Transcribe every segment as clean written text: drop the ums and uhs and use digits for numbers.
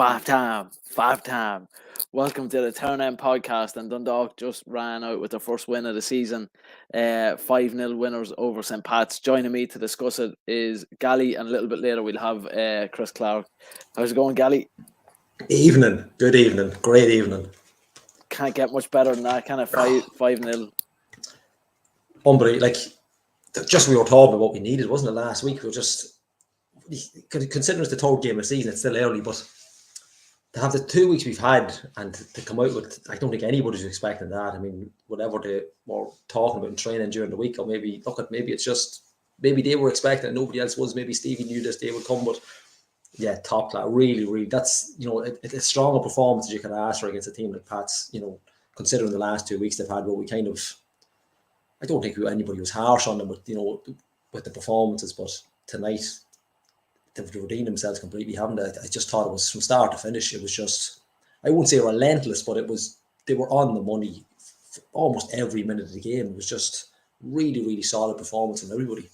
Five time. Welcome to the Turn End podcast. And Dundalk just ran out with their first win of the season. 5-0 winners over St. Pat's. Joining me to discuss it is Gally, and a little bit later we'll have Chris Clark. How's it going, Gally? Evening. Good evening. Great evening. Can't get much better than that. Kind of 5-0. Unbelievable. Like, just we were talking about what we needed, wasn't it, last week? We were just, considering it's the third game of the season, it's still early, but to have the 2 weeks we've had and to come out with, I don't think anybody's expecting that. I mean, whatever they were talking about in training during the week, or maybe it's just, maybe they were expecting it, nobody else was. Maybe Stevie knew this day would come, but yeah, top class. Really, that's, it's a stronger performance as you can ask for against a team like Pats, considering the last 2 weeks they've had, where we kind of, I don't think anybody was harsh on them with the performances, but tonight they've redeemed themselves completely, haven't they? I just thought it was, from start to finish, it was just, I wouldn't say relentless, but they were on the money almost every minute of the game. It was just really solid performance from everybody.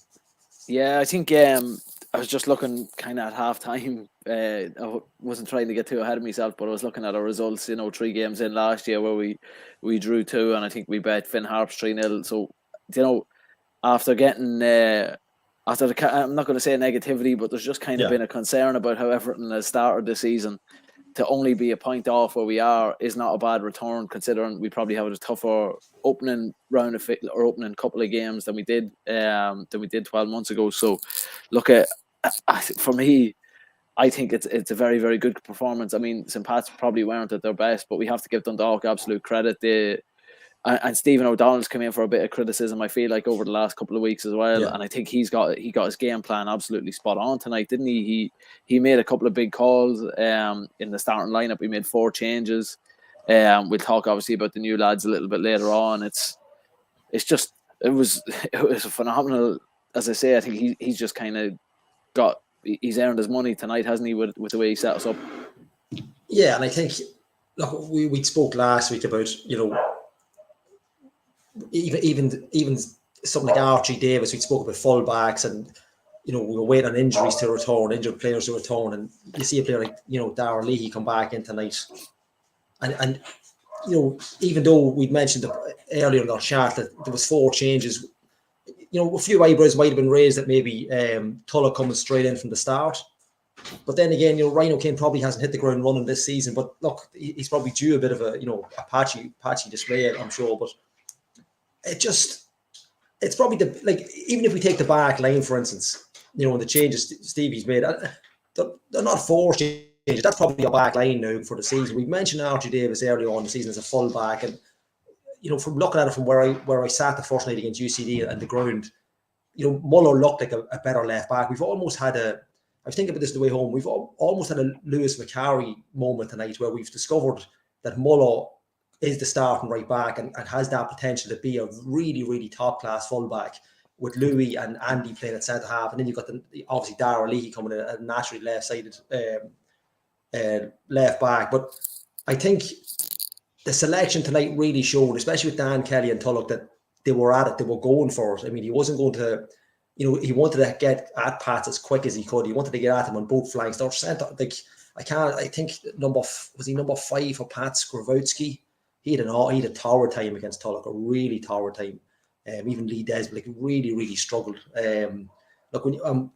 Yeah, I think I was just looking kind of at half time. I wasn't trying to get too ahead of myself, but I was looking at our results, 3 games in last year where we drew 2, and I think we bet Finn Harps 3-0. So, after getting, I'm not going to say negativity, but there's just kind of been a concern about how everything has started this season. To only be a point off where we are is not a bad return, considering we probably have a tougher opening round of or opening couple of games than we did 12 months ago. So, look, for me, I think it's a very, very good performance. I mean, St. Pat's probably weren't at their best, but we have to give Dundalk absolute credit. And Stephen O'Donnell's come in for a bit of criticism, I feel like, over the last couple of weeks as well. Yeah. And I think he got his game plan absolutely spot on tonight, didn't he? He made a couple of big calls in the starting lineup. We made 4 changes. We'll talk obviously about the new lads a little bit later on. It was a phenomenal. As I say, I think he's just kind of he's earned his money tonight, hasn't he, with the way he set us up? Yeah, and I think, look, we spoke last week about, even something like Archie Davis. We spoke about fullbacks, and we were waiting on injuries to return, injured players to return, and you see a player like Darragh Leahy come back in tonight, and even though we'd mentioned earlier in our chat that there was 4 changes, a few eyebrows might have been raised that maybe Tulloch coming straight in from the start. But then again, Rhino Kane probably hasn't hit the ground running this season. But look, he's probably due a bit of a patchy display, I'm sure. But it's probably even if we take the back line, for instance, the changes Stevie's made, they're not forced changes. That's probably your back line now for the season. We mentioned Archie Davis earlier on in the season as a full back, and from looking at it from where I sat the first night against UCD and the ground, Muller looked like a better left back. We've almost had I was thinking about this the way home. We've almost had a Lewis McCarry moment tonight where we've discovered that Muller is the starting right back and has that potential to be a really top class fullback, with Louis and Andy playing at centre half, and then you've got obviously Darragh Leahy coming in a naturally left-sided left back. But I think the selection tonight really showed, especially with Dan Kelly and Tulloch, that they were at it. They were going for it. I mean, he wasn't going to, he wanted to get at Pats as quick as he could. He wanted to get at him on both flanks. They're centre, I think number 5 for Pats, Skrawowski. He had a torrid time against Tulloch, a really torrid time. Even Lee Desmond, really struggled. Look, when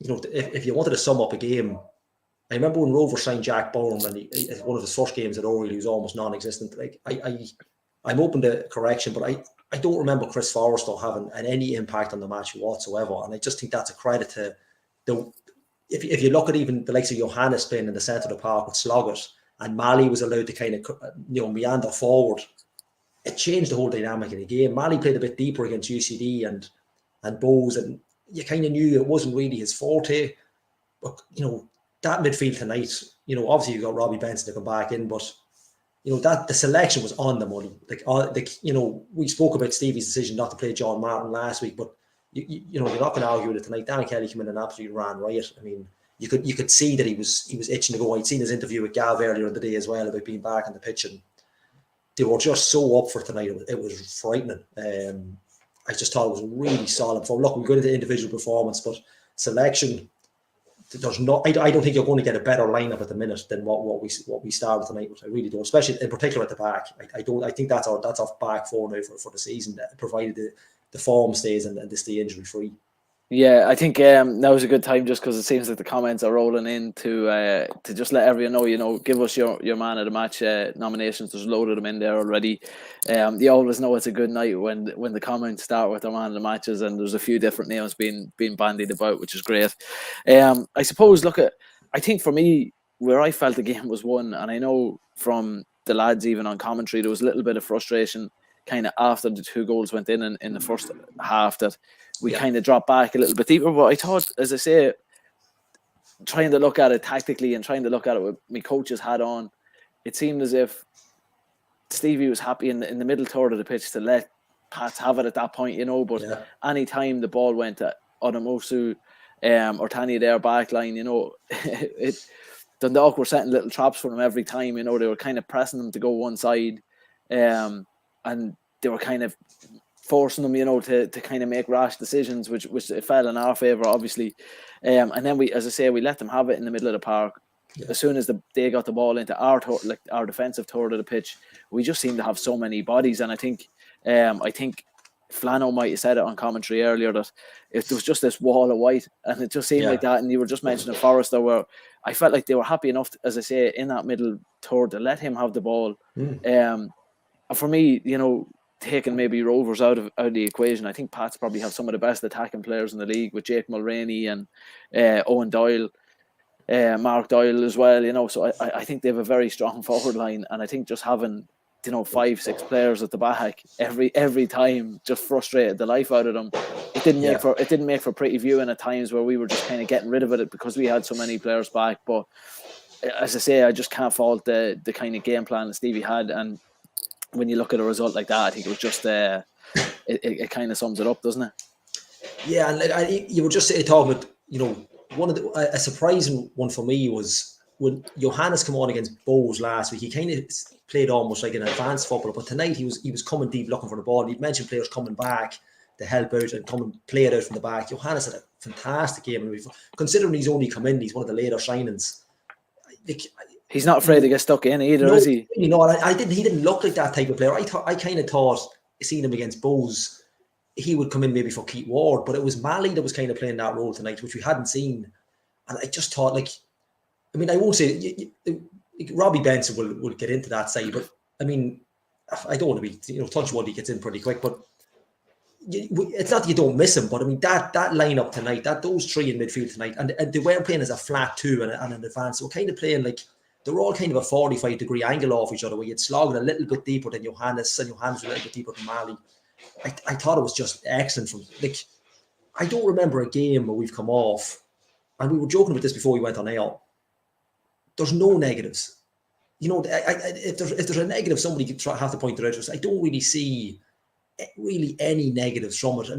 if you wanted to sum up a game, I remember when Rover signed Jack Byrne, and one of his first games at Oriel, he was almost non-existent. I'm open to correction, but I don't remember Chris Forrester having any impact on the match whatsoever. And I just think that's a credit to if you look at even the likes of Johannes playing in the centre of the park with Sloggett, and Mali was allowed to kind of meander forward, it changed the whole dynamic of the game. Mali played a bit deeper against UCD and Bowes, and you kind of knew it wasn't really his forte. But that midfield tonight, obviously you got Robbie Benson to come back in, but that the selection was on the money. We spoke about Stevie's decision not to play John Martin last week, but you're not going to argue with it tonight. Dan Kelly came in and absolutely ran riot. I mean, you could see that he was itching to go. I'd seen his interview with Gav earlier in the day as well about being back on the pitch, and they were just so up for tonight. It was frightening. I just thought it was really solid. Look, we'll go into individual performance, but selection, there's not. I don't think you're going to get a better lineup at the minute than what we started tonight with. I really don't, especially in particular at the back. I don't. I think that's our back four now for the season, provided the form stays and they stay injury free. Yeah, I think now is a good time just because it seems like the comments are rolling in to just let everyone know, give us your man of the match nominations. There's a load of them in there already. You always know it's a good night when the comments start with their man of the matches, and there's a few different names being bandied about, which is great. I suppose, I think for me, where I felt the game was won, and I know from the lads even on commentary, there was a little bit of frustration kind of after the 2 goals went in the first half, that we kind of dropped back a little bit deeper. But I thought, as I say, trying to look at it tactically and trying to look at it with my coach's hat on, it seemed as if Stevie was happy in the middle third of the pitch to let Pats have it at that point, but any time the ball went to Odamosu or Tanya their back line, Dundalk were setting little traps for them every time. They were kind of pressing them to go one side, and they were kind of forcing them, to kind of make rash decisions, which fell in our favour, obviously. And then we let them have it in the middle of the park. Yeah. As soon as they got the ball into our defensive third of the pitch, we just seemed to have so many bodies. And I think Flano might have said it on commentary earlier that it was just this wall of white, and it just seemed like that. And you were just mentioning Forrester, where I felt like they were happy enough, as I say, in that middle third to let him have the ball. And for me, taking maybe Rovers out of the equation, I think Pats probably have some of the best attacking players in the league, with Jake Mulroney and Owen Doyle, Mark Doyle as well. So I think they have a very strong forward line, and I think just having 5-6 players at the back every time just frustrated the life out of them. It didn't make for pretty viewing at times, where we were just kind of getting rid of it because we had so many players back. But as I say, I just can't fault the kind of game plan that Stevie had, and when you look at a result like that, I think it was just it kind of sums it up, doesn't it? Yeah, and you were just talking about, one of a surprising one for me was when Johannes came on against Bowes last week. He kind of played almost like an advanced footballer, but tonight he was coming deep looking for the ball. You'd mentioned players coming back to help out and come and play it out from the back. Johannes had a fantastic game, and considering he's only come in, he's one of the later signings. He's not afraid to get stuck in either, is he? He didn't look like that type of player. I kind of thought, seeing him against Bowes, he would come in maybe for Keith Ward, but it was Malley that was kind of playing that role tonight, which we hadn't seen. And I just thought, I won't say Robbie Benson will get into that side, but I don't want to be, touch wood, he gets in pretty quick, but it's not that you don't miss him, but that lineup tonight, those 3 in midfield tonight, and they weren't playing as a flat 2 and an advance. They were kind of playing like they were all kind of a 45-degree angle off each other, where you'd slog it a little bit deeper than Johannes, and Johannes a little bit deeper than Malley. I thought it was just excellent. I don't remember a game where we've come off, and we were joking about this before we went on air. There's no negatives. If there's a negative, somebody could have to point it out. I don't really see really any negatives from it.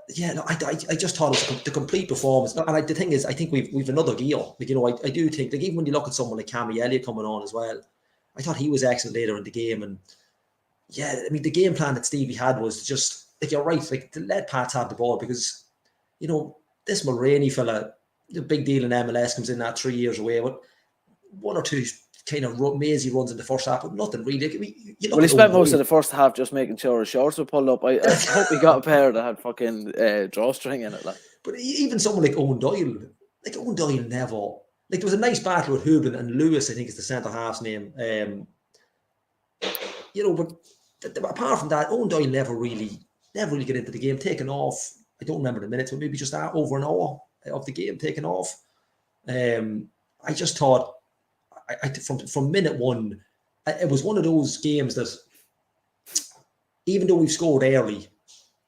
I just thought it was the complete performance. And the thing is, I think we've another gear. I do think, even when you look at someone like Cammy Elliott coming on as well, I thought he was excellent later in the game. And the game plan that Stevie had was just, you're right, to let Pats have the ball, because, this Mulroney fella, the big deal in MLS, comes in that 3 years away. But 1 or 2 kind of mazy runs in the first half, but nothing really. He spent most of the first half just making sure his shorts were pulled up. I hope he got a pair that had fucking drawstring in it. But even someone like Owen Doyle, never. There was a nice battle with Hubin and Lewis, I think is the centre half's name. But apart from that, Owen Doyle never really get into the game. Taken off, I don't remember the minutes, but maybe just over an hour of the game taken off. I just thought, from minute one, it was one of those games that, even though we've scored early,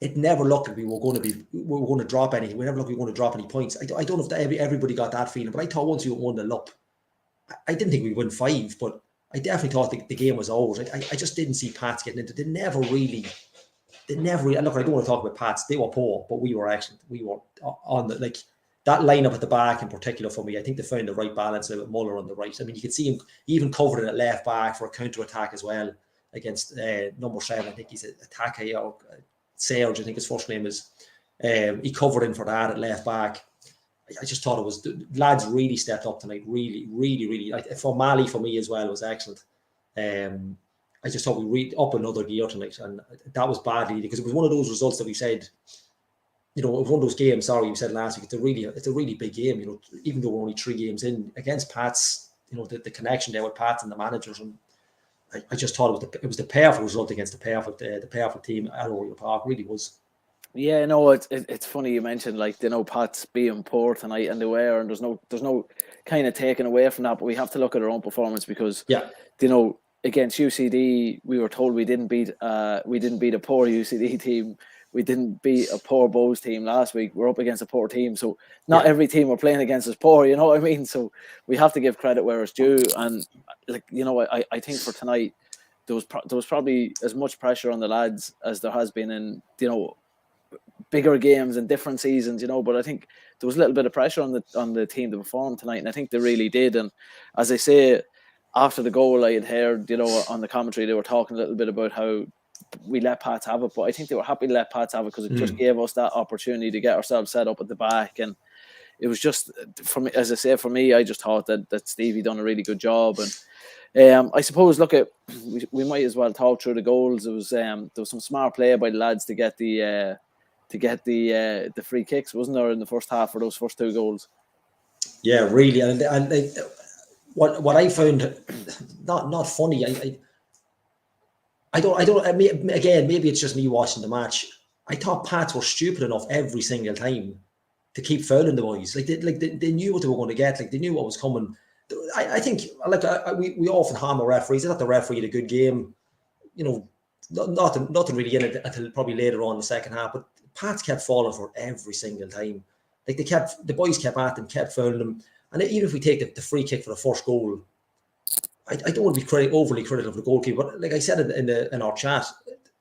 it never looked like we were going to drop anything. We never looked like we were going to drop any points. I don't know if everybody got that feeling, but I thought once we went 1-0 up, I didn't think we'd win 5, but I definitely thought the game was over. I just didn't see Pats getting into it. They never really. Look, I don't want to talk about Pats. They were poor, but we were excellent. We were on that lineup at the back in particular for me. I think they found the right balance with Muller on the right. You could see him even covered at left back for a counter attack as well against number 7. I think he's an attacker, or Serge, I think his first name is. He covered in for that at left back. I just thought it was the lads really stepped up tonight. Really. For Mali, for me as well, was excellent. I just thought we up another gear tonight, and that was badly because it was one of those results that we said, it was one of those games. Sorry, we said last week. It's a really big game. Even though we're only 3 games in against Pats, the connection there with Pats and the managers, and I just thought it was the powerful result against the powerful team at Oriel Park. Really was. Yeah, no, it's funny you mentioned Pats being poor tonight, and they were, and there's no kind of taking away from that, but we have to look at our own performance because against UCD we were told we didn't beat a poor UCD team. We didn't beat a poor Bows team last week. We're up against a poor team, so not every team we're playing against is poor. You know what I mean? So we have to give credit where it's due, and I think for tonight there was probably as much pressure on the lads as there has been in bigger games and different seasons, but I think there was a little bit of pressure on the team to perform tonight, and I think they really did. And as I say, after the goal, I had heard, on the commentary, they were talking a little bit about how we let Pats have it, but I think they were happy to let Pats have it because it just gave us that opportunity to get ourselves set up at the back. And it was just, for me, as I say, for me, I just thought that Stevie done a really good job. And I suppose, we might as well talk through the goals. There was some smart play by the lads to get the free kicks, wasn't there, in the first half for those first 2 goals? Yeah, really. And what I found not funny, I don't again, maybe it's just me watching the match. I thought Pats were stupid enough every single time to keep fouling the boys. They knew what they were going to get. They knew what was coming. I think we often hammer referees. I thought the referee had a good game. Nothing really in it until probably later on in the second half. But Pats kept falling for every single time. The boys kept at them, kept fouling them. And even if we take the free kick for the first goal, I don't want to be overly critical of the goalkeeper, but like I said in our chat,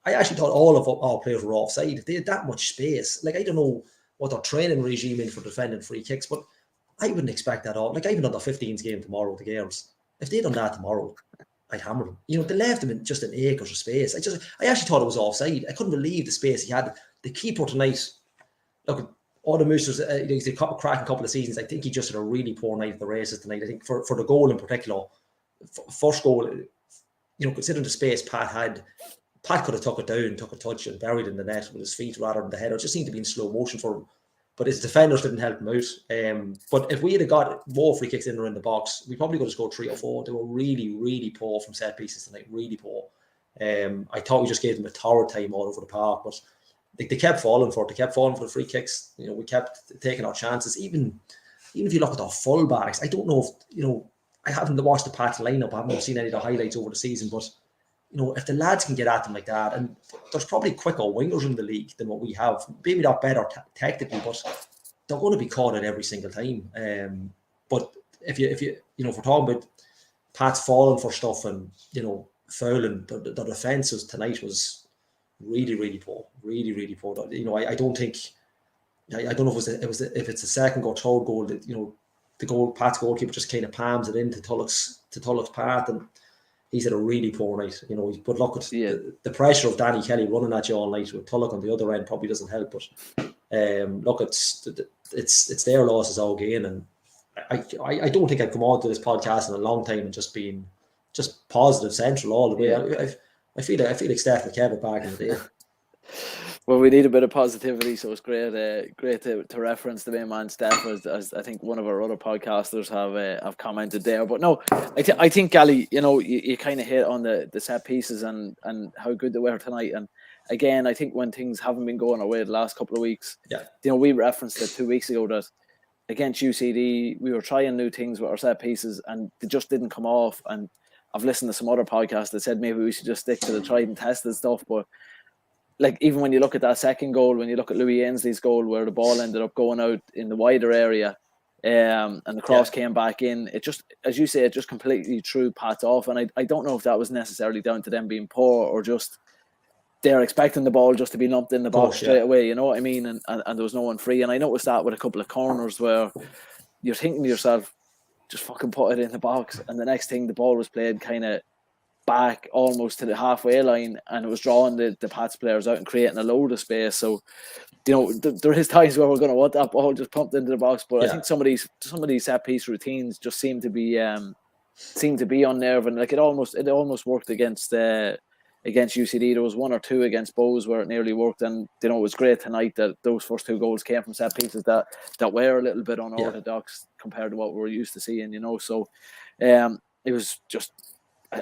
I actually thought all of our players were offside. They had that much space. I don't know what their training regime is for defending free kicks, but I wouldn't expect that all. Even on the 15s game tomorrow, the girls, if they'd done that tomorrow, I'd hammer them. They left them in just an acres of space. I actually thought it was offside. I couldn't believe the space he had. The keeper tonight, look, all the Moosers, he's a cracking couple of seasons. I think he just had a really poor night at the races tonight. I think for the goal in particular, first goal, considering the space Pat could have took it down, took a touch and buried in the net with his feet rather than the header. It just seemed to be in slow motion for him. But his defenders didn't help him out. But if we had got more free kicks in or in the box, we probably could have scored 3 or 4. They were really, really poor from set pieces tonight. Really poor. I thought we just gave them a torrid time all over the park, but they kept falling for it. They kept falling for the free kicks. We kept taking our chances. Even if you look at our fullbacks, I don't know if I haven't watched the Pats lineup. I haven't seen any of the highlights over the season, but if the lads can get at them like that, and there's probably quicker wingers in the league than what we have. Maybe not better tactically, but they're going to be caught at every single time. But if we're talking about Pats falling for stuff and fouling, the defense tonight was really, really poor. Really, really poor. I don't think. I don't know if if it's a second or third goal that the Pat's goalkeeper just kind of palms it into Tulloch's path, and he's had a really poor night. But look at the pressure of Danny Kelly running at you all night with Tulloch on the other end probably doesn't help. But look, it's their losses all gain, and I don't think I've come on to this podcast in a long time and just been just positive central all the way. Yeah. I feel like Steph McKevitt back in the day. Well, we need a bit of positivity, so it's great to reference the main man Steph, as I think one of our other podcasters have commented there. But no, I think, Gally, you kind of hit on the set pieces and how good they were tonight. And again, I think when things haven't been going our way the last couple of weeks, we referenced it 2 weeks ago that against UCD, we were trying new things with our set pieces and they just didn't come off. And I've listened to some other podcasts that said maybe we should just stick to the tried and tested stuff, but even when you look at that second goal, when you look at Louis Ainsley's goal where the ball ended up going out in the wider area and the cross came back in, it just, as you say, it just completely threw Pats off. And I don't know if that was necessarily down to them being poor or just they're expecting the ball just to be lumped in the box straight away, you know what I mean? And there was no one free. And I noticed that with a couple of corners where you're thinking to yourself, just fucking put it in the box. And the next thing, the ball was played kind of back almost to the halfway line and it was drawing the Pats players out and creating a load of space. So there is times where we're going to want that ball just pumped into the box, but I Yeah. think some of these set piece routines just seem to be unnerving. Like it almost worked against UCD. There was one or two against Bows where it nearly worked, and it was great tonight that those first two goals came from set pieces that were a little bit unorthodox compared to what we were used to seeing. So it was just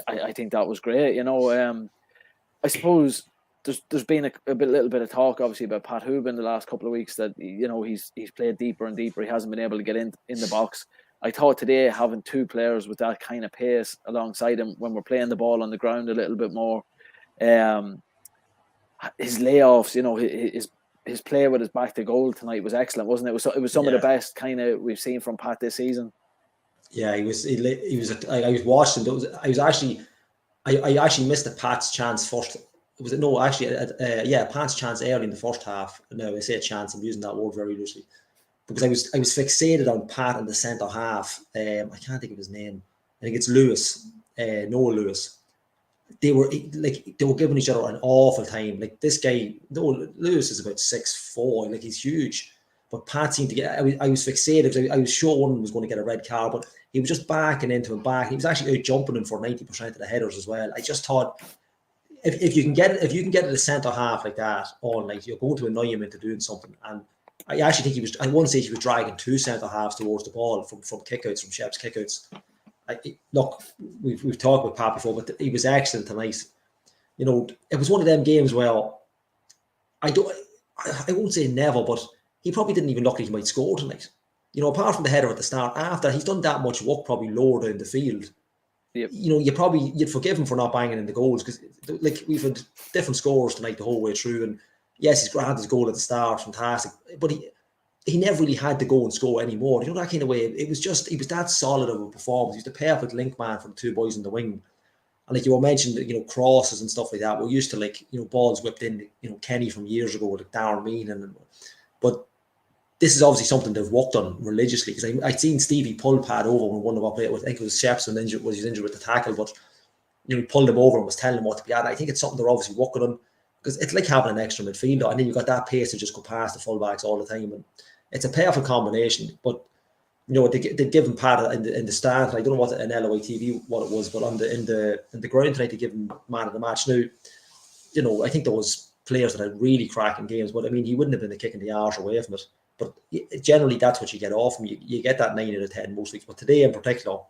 I think that was great. I suppose there's been a little bit of talk, obviously, about Pat Hoobin the last couple of weeks that he's played deeper and deeper. He hasn't been able to get in the box. I thought today having two players with that kind of pace alongside him when we're playing the ball on the ground a little bit more, his layoffs, his play with his back to goal tonight was excellent, wasn't it? It was some of the best kind of we've seen from Pat this season. Yeah, he was. I was watching. I actually missed the Pat's chance first. Was it no? Actually, Pat's chance early in the first half. No, I say a chance. I'm using that word very loosely because I was fixated on Pat in the centre half. I can't think of his name. I think it's Lewis, Noah Lewis. They were giving each other an awful time. Like this guy, Noah Lewis is about 6'4", like he's huge. But Pat seemed to get. I was fixated. I was sure one was going to get a red card, but he was just backing into him back. He was actually out jumping him for 90% of the headers as well. I just thought if you can get to the centre half like that all night, you're going to annoy him into doing something. And I actually think he was. At one stage, he was dragging two centre halves towards the ball from kickouts, from Shep's kickouts. Look, we've talked with Pat before, but he was excellent tonight. It was one of them games where I won't say never, but he probably didn't even look like he might score tonight. Apart from the header at the start, after he's done that much work, probably lower down the field. Yep. You'd forgive him for not banging in the goals because, like, we've had different scores tonight the whole way through. And yes, he's grabbed his goal at the start, fantastic, but he never really had to go and score anymore. That kind of way. It was just he was that solid of a performance. He was the perfect link man for the two boys in the wing. And like you were mentioning, crosses and stuff like that. We're used to balls whipped in, Kenny from years ago, like Darren Meenan. But this is obviously something they've worked on religiously because I'd seen Stevie pull Pat over when one of our players, I think it was Sheps was injured with the tackle, but he pulled him over and was telling him what to be at. I think it's something they're obviously working on because it's like having an extra midfielder, and then you've got that pace to just go past the fullbacks all the time, and it's a perfect combination. But they give him Pat in the stand. I don't know what an LOI TV what it was, but in the ground tonight they give him man of the match. Now, I think there was players that had really cracking games, but I mean he wouldn't have been the kick in the arse away from it. But generally, that's what you get off him. You get that 9 out of 10 most weeks. But today in particular,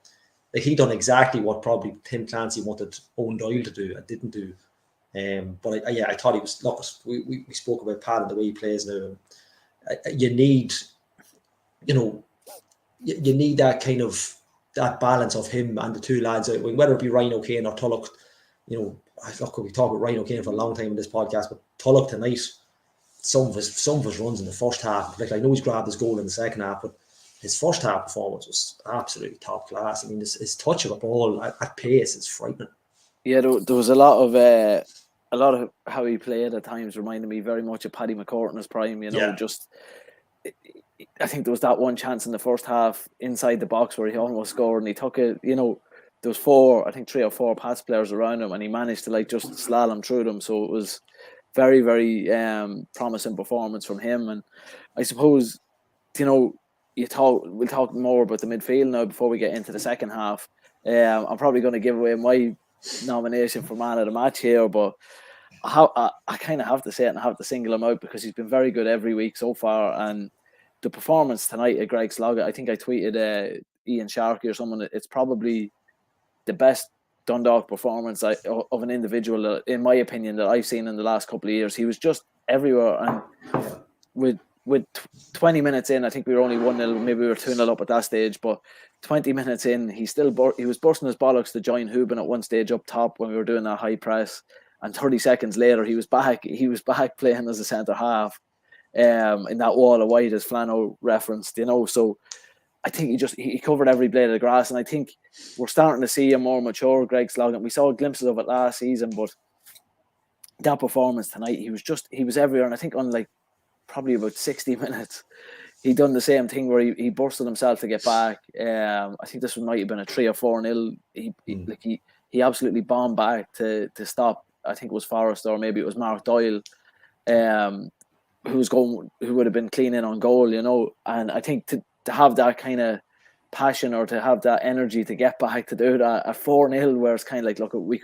like he done exactly what probably Tim Clancy wanted Owen Doyle to do and didn't do. But I thought he was. Look, we spoke about Pat and the way he plays now. You need, you need that kind of that balance of him and the two lads out, whether it be Ryan O'Kane or Tulloch. Look, we talk about Ryan O'Kane for a long time in this podcast, but Tulloch tonight. Some of his runs in the first half, like I know he's grabbed his goal in the second half, but his first half performance was absolutely top class. I mean, his touch of the ball at pace is frightening. Yeah, there was a lot of how he played at times reminded me very much of Paddy McCourt in his prime. Just I think there was that one chance in the first half inside the box where he almost scored, and he took it. There was 3 or 4 pass players around him, and he managed to just slalom through them. So it was very, very promising performance from him. And I suppose, we'll talk more about the midfield now before we get into the second half. I'm probably going to give away my nomination for man of the match here, but I kind of have to say it and I have to single him out because he's been very good every week so far. And the performance tonight at Greg Sloggett, I think I tweeted Ian Sharkey or someone, it's probably the best Dundalk performance of an individual, in my opinion, that I've seen in the last couple of years. He was just everywhere, and with 20 minutes in, I think we were only 1-0, maybe we were 2-0 up at that stage, but 20 minutes in, he was bursting his bollocks to join Hoobin at one stage up top when we were doing that high press, and 30 seconds later he was back playing as a centre half, in that wall of white as Flano referenced, so I think he covered every blade of the grass, and I think we're starting to see a more mature Greg Sloggett. We saw glimpses of it last season, but that performance tonight, he was everywhere. And I think on probably about 60 minutes, he done the same thing where he bursted himself to get back. I think this might have been a 3 or 4-0. He absolutely bombed back to stop. I think it was Forrest or maybe it was Mark Doyle. who would have been clean in on goal, you know. And I think to have that kind of passion or to have that energy to get back to do that at 4-0, where it's kind of like, look, we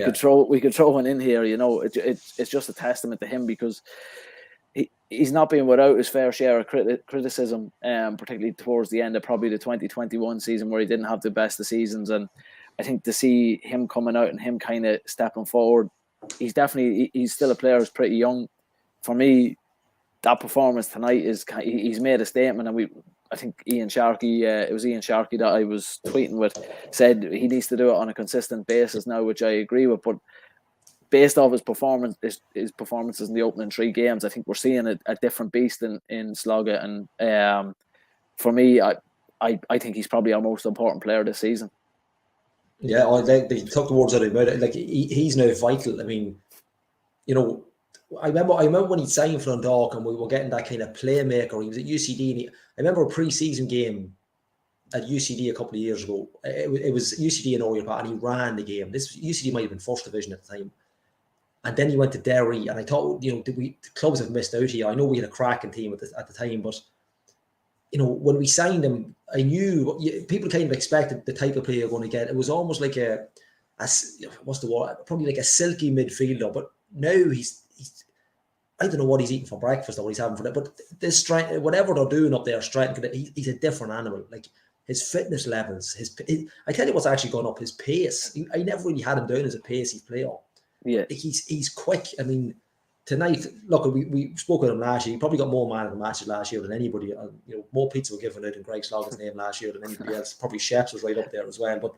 could throw one in here, you know. It's just a testament to him, because he's not been without his fair share of criticism, particularly towards the end of probably the 2021 season, where he didn't have the best of seasons. And I think to see him coming out and him kind of stepping forward, he's still a player who's pretty young. For me, that performance tonight he's made a statement. And I think Ian Sharkey, it was Ian Sharkey that I was tweeting with, said he needs to do it on a consistent basis now, which I agree with. But based off his performances in the opening 3 games, I think we're seeing a different beast in Slogga. And for me, I think he's probably our most important player this season. Yeah, they took the words out of him. Like he's now vital. I mean, you know, I remember when he signed for Dundalk and we were getting that kind of playmaker. He was at UCD. And I remember a pre-season game at UCD a couple of years ago. It was UCD in Oriel Park, and he ran the game. UCD might have been first division at the time. And then he went to Derry, and I thought, you know, the clubs have missed out here. I know we had a cracking team at the time, but you know, when we signed him, I knew people kind of expected the type of player you're going to get. It was almost like what's the word? Probably like a silky midfielder. But now he's I don't know what he's eating for breakfast or what he's having for that. But this strength, whatever they're doing up there, strength, he's a different animal. Like his fitness levels, I tell you what's actually gone up. His pace. I never really had him down as a pacey player. Yeah, he's quick. I mean, tonight, look, we spoke with him last year. He probably got more man of the matches last year than anybody. You know, more pizza were given out in Greg Slogga's name last year than anybody else. Probably Chefs was right up there as well. But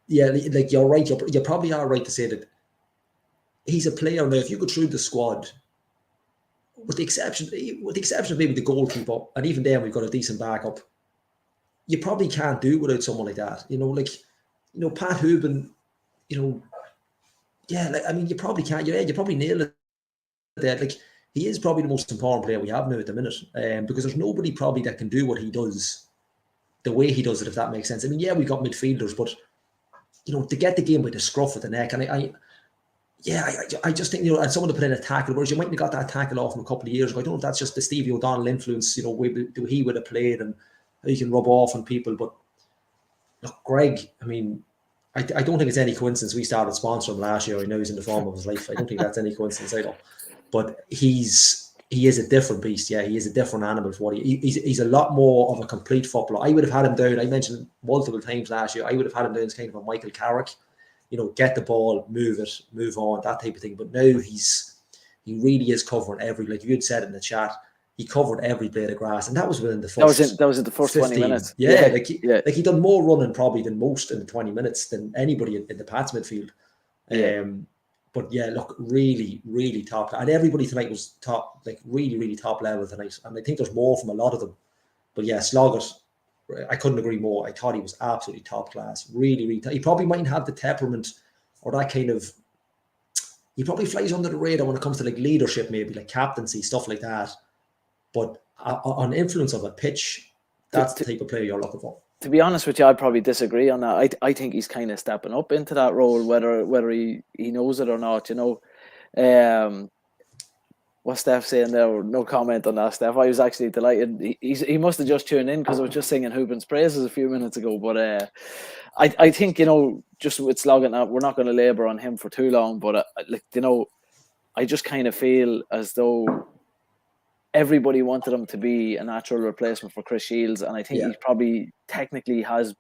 yeah, like you're right. You probably are right to say that he's a player now. If you go through the squad, with the exception of maybe the goalkeeper, and even then we've got a decent backup, you probably can't do without someone like that. You know, like, you know, Pat Hooban, you know, yeah, like, I mean, you probably can't. You probably nailed it there. Like, he is probably the most important player we have now at the minute, because there's nobody probably that can do what he does the way he does it, if that makes sense. I mean, yeah, we've got midfielders, but you know, to get the game by the scruff of the neck, and I just think, you know, and someone to put in a tackle, whereas you might have got that tackle off him a couple of years ago. I don't know if that's just the Stevie O'Donnell influence, you know, he would have played and how he can rub off on people. But look, Greg, I mean, I don't think it's any coincidence we started sponsoring him last year. I know he's in the form of his life. I don't think that's any coincidence either. But he is a different beast. Yeah, he is a different animal for what he's a lot more of a complete footballer. I would have had him down. I mentioned multiple times last year. I would have had him down as kind of a Michael Carrick. You know, get the ball, move it, move on, that type of thing. But now he really is covering every, like you had said in the chat, he covered every blade of grass, and that was within the first. That was in the first 15. 20 minutes. Yeah, like he done more running probably than most in the 20 minutes than anybody in the Pats midfield. Yeah. But yeah, look, really, really top, and everybody tonight was top, like really, really top level tonight. And I think there's more from a lot of them. But yeah, Sloggett, I couldn't agree more. I thought he was absolutely top class. Really, really. He probably mightn't have the temperament or that kind of. He probably flies under the radar when it comes to like leadership, maybe like captaincy, stuff like that. But on influence of a pitch, that's the type of player you're looking for. To be honest with you, I'd probably disagree on that. I think he's kind of stepping up into that role, whether he knows it or not. You know, what's Steph saying there? No comment on that, Steph. I was actually delighted. He must have just tuned in because I was just singing Hooban's praises a few minutes ago. But I think, you know, just with Sloggett, we're not going to labour on him for too long. But like, you know, I just kind of feel as though everybody wanted him to be a natural replacement for Chris Shields, and I think he probably technically has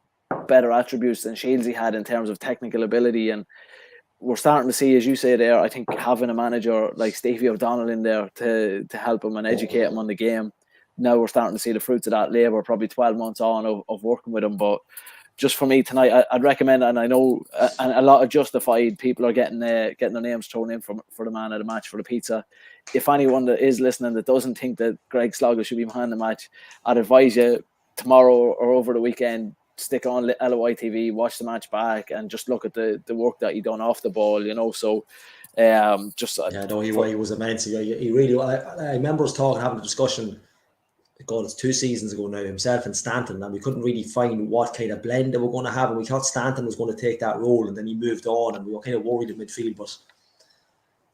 better attributes than Shields he had in terms of technical ability. And we're starting to see, as you say there, I think having a manager like Stevie O'Donnell in there to help him and educate him on the game. Now we're starting to see the fruits of that labour, probably 12 months on of working with him. But just for me tonight, I'd recommend, and I know and a lot of justified people are getting their names thrown in for the man of the match for the pizza. If anyone that is listening that doesn't think that Greg Sloggett should be man of the match, I'd advise you tomorrow or over the weekend, stick on LOI TV, watch the match back, and just look at the work that he done off the ball. You know, so just he was immense. He really. I remember us having a discussion. God, it's 2 seasons ago now, himself and Stanton, and we couldn't really find what kind of blend they were going to have, and we thought Stanton was going to take that role, and then he moved on, and we were kind of worried in midfield. But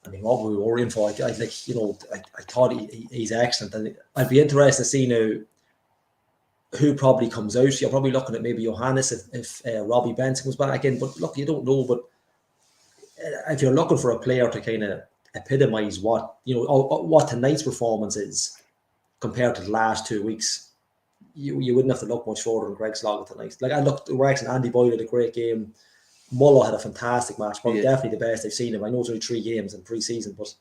I mean, what were we worrying for? I thought he's excellent, and I'd be interested to see now who probably comes out. You're probably looking at maybe Johannes if Robbie Benson comes back in. But look, you don't know. But if you're looking for a player to kind of epitomise what what tonight's performance is compared to the last 2 weeks, you wouldn't have to look much further than Greg Sloggett tonight. Like, I looked, Rex and Andy Boyle had a great game. Muller had a fantastic match, probably definitely the best I've seen him. I know it's only 3 games in pre-season, but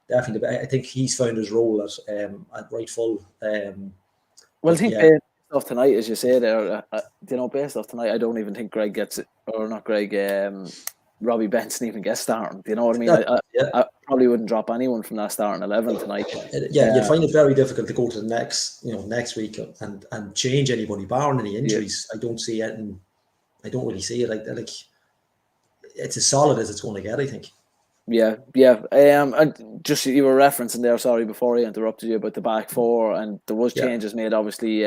definitely I think he's found his role at right full. Well, I think based off tonight, as you say there, based off tonight, I don't even think Greg gets it, or not Greg, Robbie Benson even gets starting. Do you know what I mean? I probably wouldn't drop anyone from that starting 11 tonight. You'd find it very difficult to go to the next week and change anybody, barring any injuries. I don't see it, and I don't really see it. Like it's as solid as it's going to get, I think. Yeah. And just, you were referencing there, sorry, before I interrupted you, about the back four, and there was changes made. Obviously,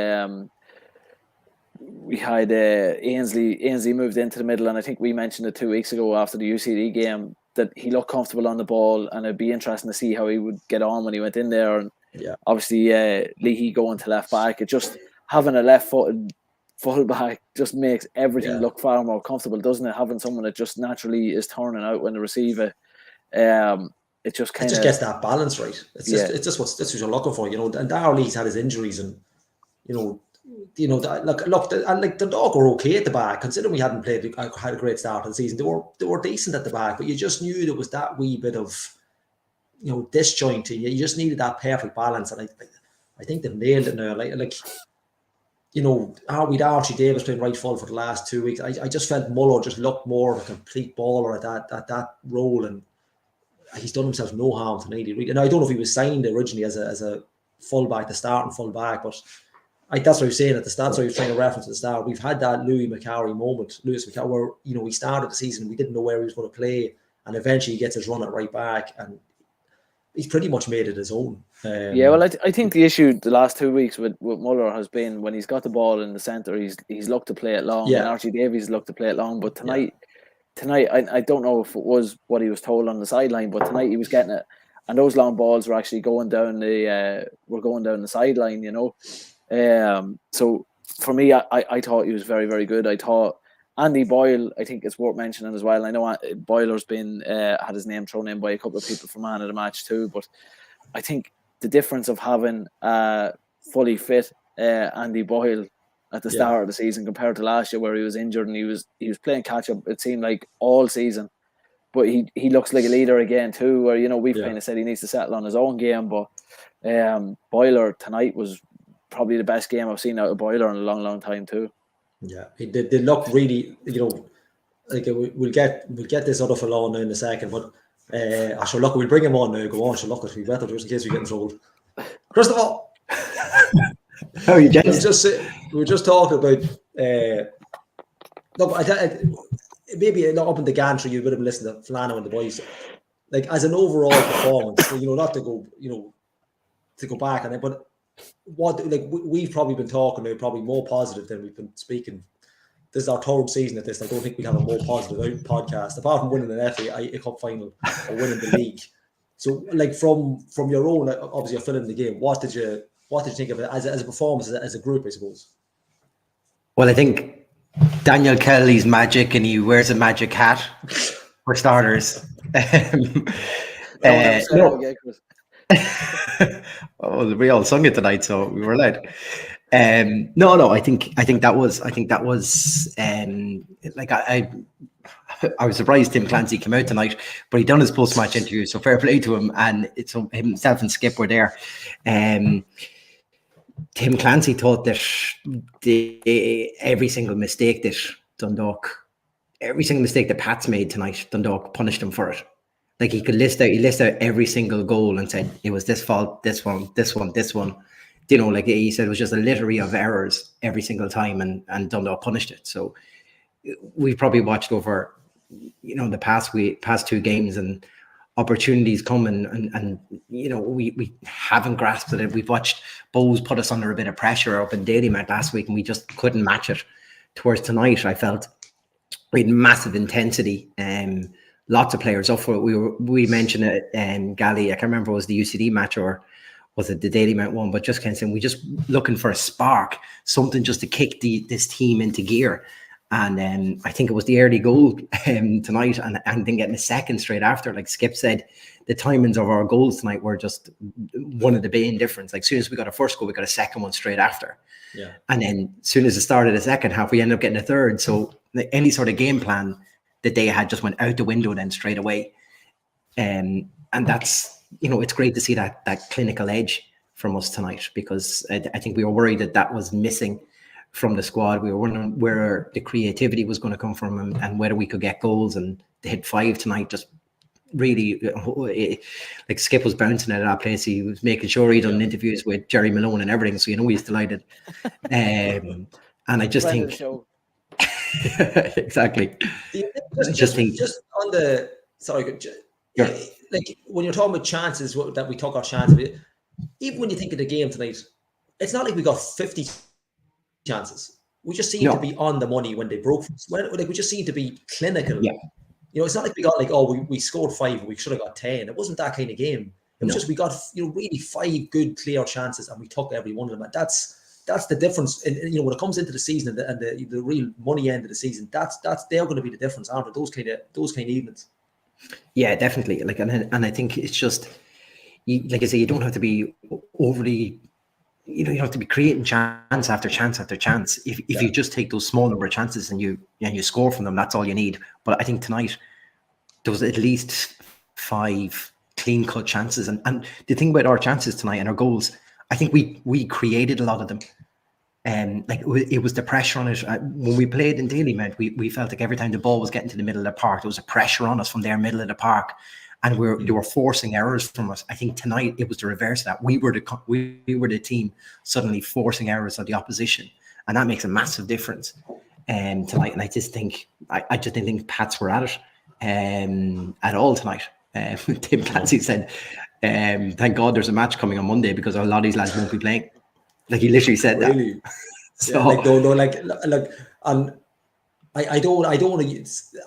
we had Ainsley moved into the middle, and I think we mentioned it 2 weeks ago after the UCD game that he looked comfortable on the ball, and it'd be interesting to see how he would get on when he went in there. And obviously, Leahy going to left back, it just having a left-footed fullback just makes everything look far more comfortable, doesn't it? Having someone that just naturally is turning out when they receive it. It just gets that balance right. It's just what you're looking for, And Darrell Lee's had his injuries, and like the Dundalk were okay at the back, considering we hadn't had a great start of the season. They were decent at the back, but you just knew there was that wee bit of disjointing. You just needed that perfect balance, and I think they've nailed it now. With Archie Davis playing right full for the last 2 weeks, I just felt Muller just looked more of a complete baller at that role, and he's done himself no harm tonight. And I don't know if he was signed originally as a fullback, the starting fullback, but that's what I was saying at the start. So I was trying to reference at the start. We've had that Lewis McCarry moment, where we started the season, we didn't know where he was going to play, and eventually he gets his run at right back, and he's pretty much made it his own. I think the issue the last 2 weeks with Muller has been when he's got the ball in the centre, he's looked to play it long, and Archie Davies looked to play it long. But tonight, I don't know if it was what he was told on the sideline, but tonight he was getting it, and those long balls were actually going down the sideline. So for me, I thought he was very, very good. I thought Andy Boyle, I think it's worth mentioning as well. I know Boyler's been had his name thrown in by a couple of people for man of the match too, but I think the difference of having fully fit Andy Boyle at the start of the season compared to last year, where he was injured and he was playing catch up, it seemed like all season. But he looks like a leader again too, where we've kind of said he needs to settle on his own game, but Boyler tonight was probably the best game I've seen out of Boyler in a long, long time too. Yeah, they look really, like we'll get this other fellow on now in a second, but we'll bring him on now. Go on, look, it'll be better just in case we get in trouble. Christopher, how are you, gents? We were just talking about maybe not up in the gantry. You would have listened to Flano and the boys, like as an overall performance. Not to go, to go back on it, but we've probably been talking about probably more positive than we've been speaking. This is our third season at this. I don't think we have a more positive podcast apart from winning an FA Cup final or winning the league. So, like from your own, obviously you're filling the game. What did you think of it as a performance, as a group, I suppose? Well, I think Daniel Kelly's magic, and he wears a magic hat for starters. Oh, we all sung it tonight, so we were led. I think that was like I was surprised Tim Clancy came out tonight, but he done his post-match interview, so fair play to him. And it's himself and Skip were there. Tim Clancy thought that every single mistake that Pats made tonight, Dundalk punished him for it. Like he list out every single goal and said it was this fault, this one. Like he said, it was just a litany of errors every single time, and Dundalk punished it. So we've probably watched over, the past 2 games, and opportunities come, and we haven't grasped it. We've watched Bowes put us under a bit of pressure up in Dalymount last week, and we just couldn't match it. Towards tonight, I felt we had massive intensity. lots of players up for it. We mentioned it, Gally. I can't remember if it was the UCD match or was it the Daily Mount one, but just kind of saying we just looking for a spark, something just to kick this team into gear. And I think it was the early goal tonight, and then getting a second straight after. Like Skip said, the timings of our goals tonight were just one of the main difference. Like as soon as we got a first goal, we got a second one straight after. Yeah. And then as soon as it started the second half, we ended up getting a third. So any sort of game plan that they had just went out the window then straight away. And that's, it's great to see that clinical edge from us tonight, because I think we were worried that was missing from the squad. We were wondering where the creativity was going to come from and whether we could get goals, and they hit 5 tonight. Just really, like Skip was bouncing out of that place. He was making sure he'd done interviews with Jerry Malone and everything, so he's delighted. And I just think exactly. Just on the like when you're talking about chances that we took our chances, even when you think of the game tonight, it's not like we got 50 chances. We just seem to be on the money when they broke. Like we just seem to be clinical. Yeah. It's not like we got we scored 5 and we should have got 10. It wasn't that kind of game. It was just we got really 5 good clear chances and we took every one of them. And that's the difference. And when it comes into the season and the real money end of the season, they're going to be the difference, aren't it? Those kind of evenings. Yeah, definitely. Like, and I think it's just, like I say, you don't have to be overly. You don't have to be creating chance after chance after chance. If you just take those small number of chances and you score from them, that's all you need. But I think tonight there was at least 5 clean cut chances. And the thing about our chances tonight and our goals, I think we created a lot of them. And it was the pressure on it. When we played in Daily Mount, we felt like every time the ball was getting to the middle of the park, there was a pressure on us from their middle of the park. And they were forcing errors from us. I think tonight it was the reverse of that. We were the team suddenly forcing errors on the opposition, and that makes a massive difference tonight. And I just think I just didn't think Pats were at it at all tonight. Tim Clancy said, "Thank God there's a match coming on Monday because a lot of these lads won't be playing." Like he literally said really? that. So I don't want to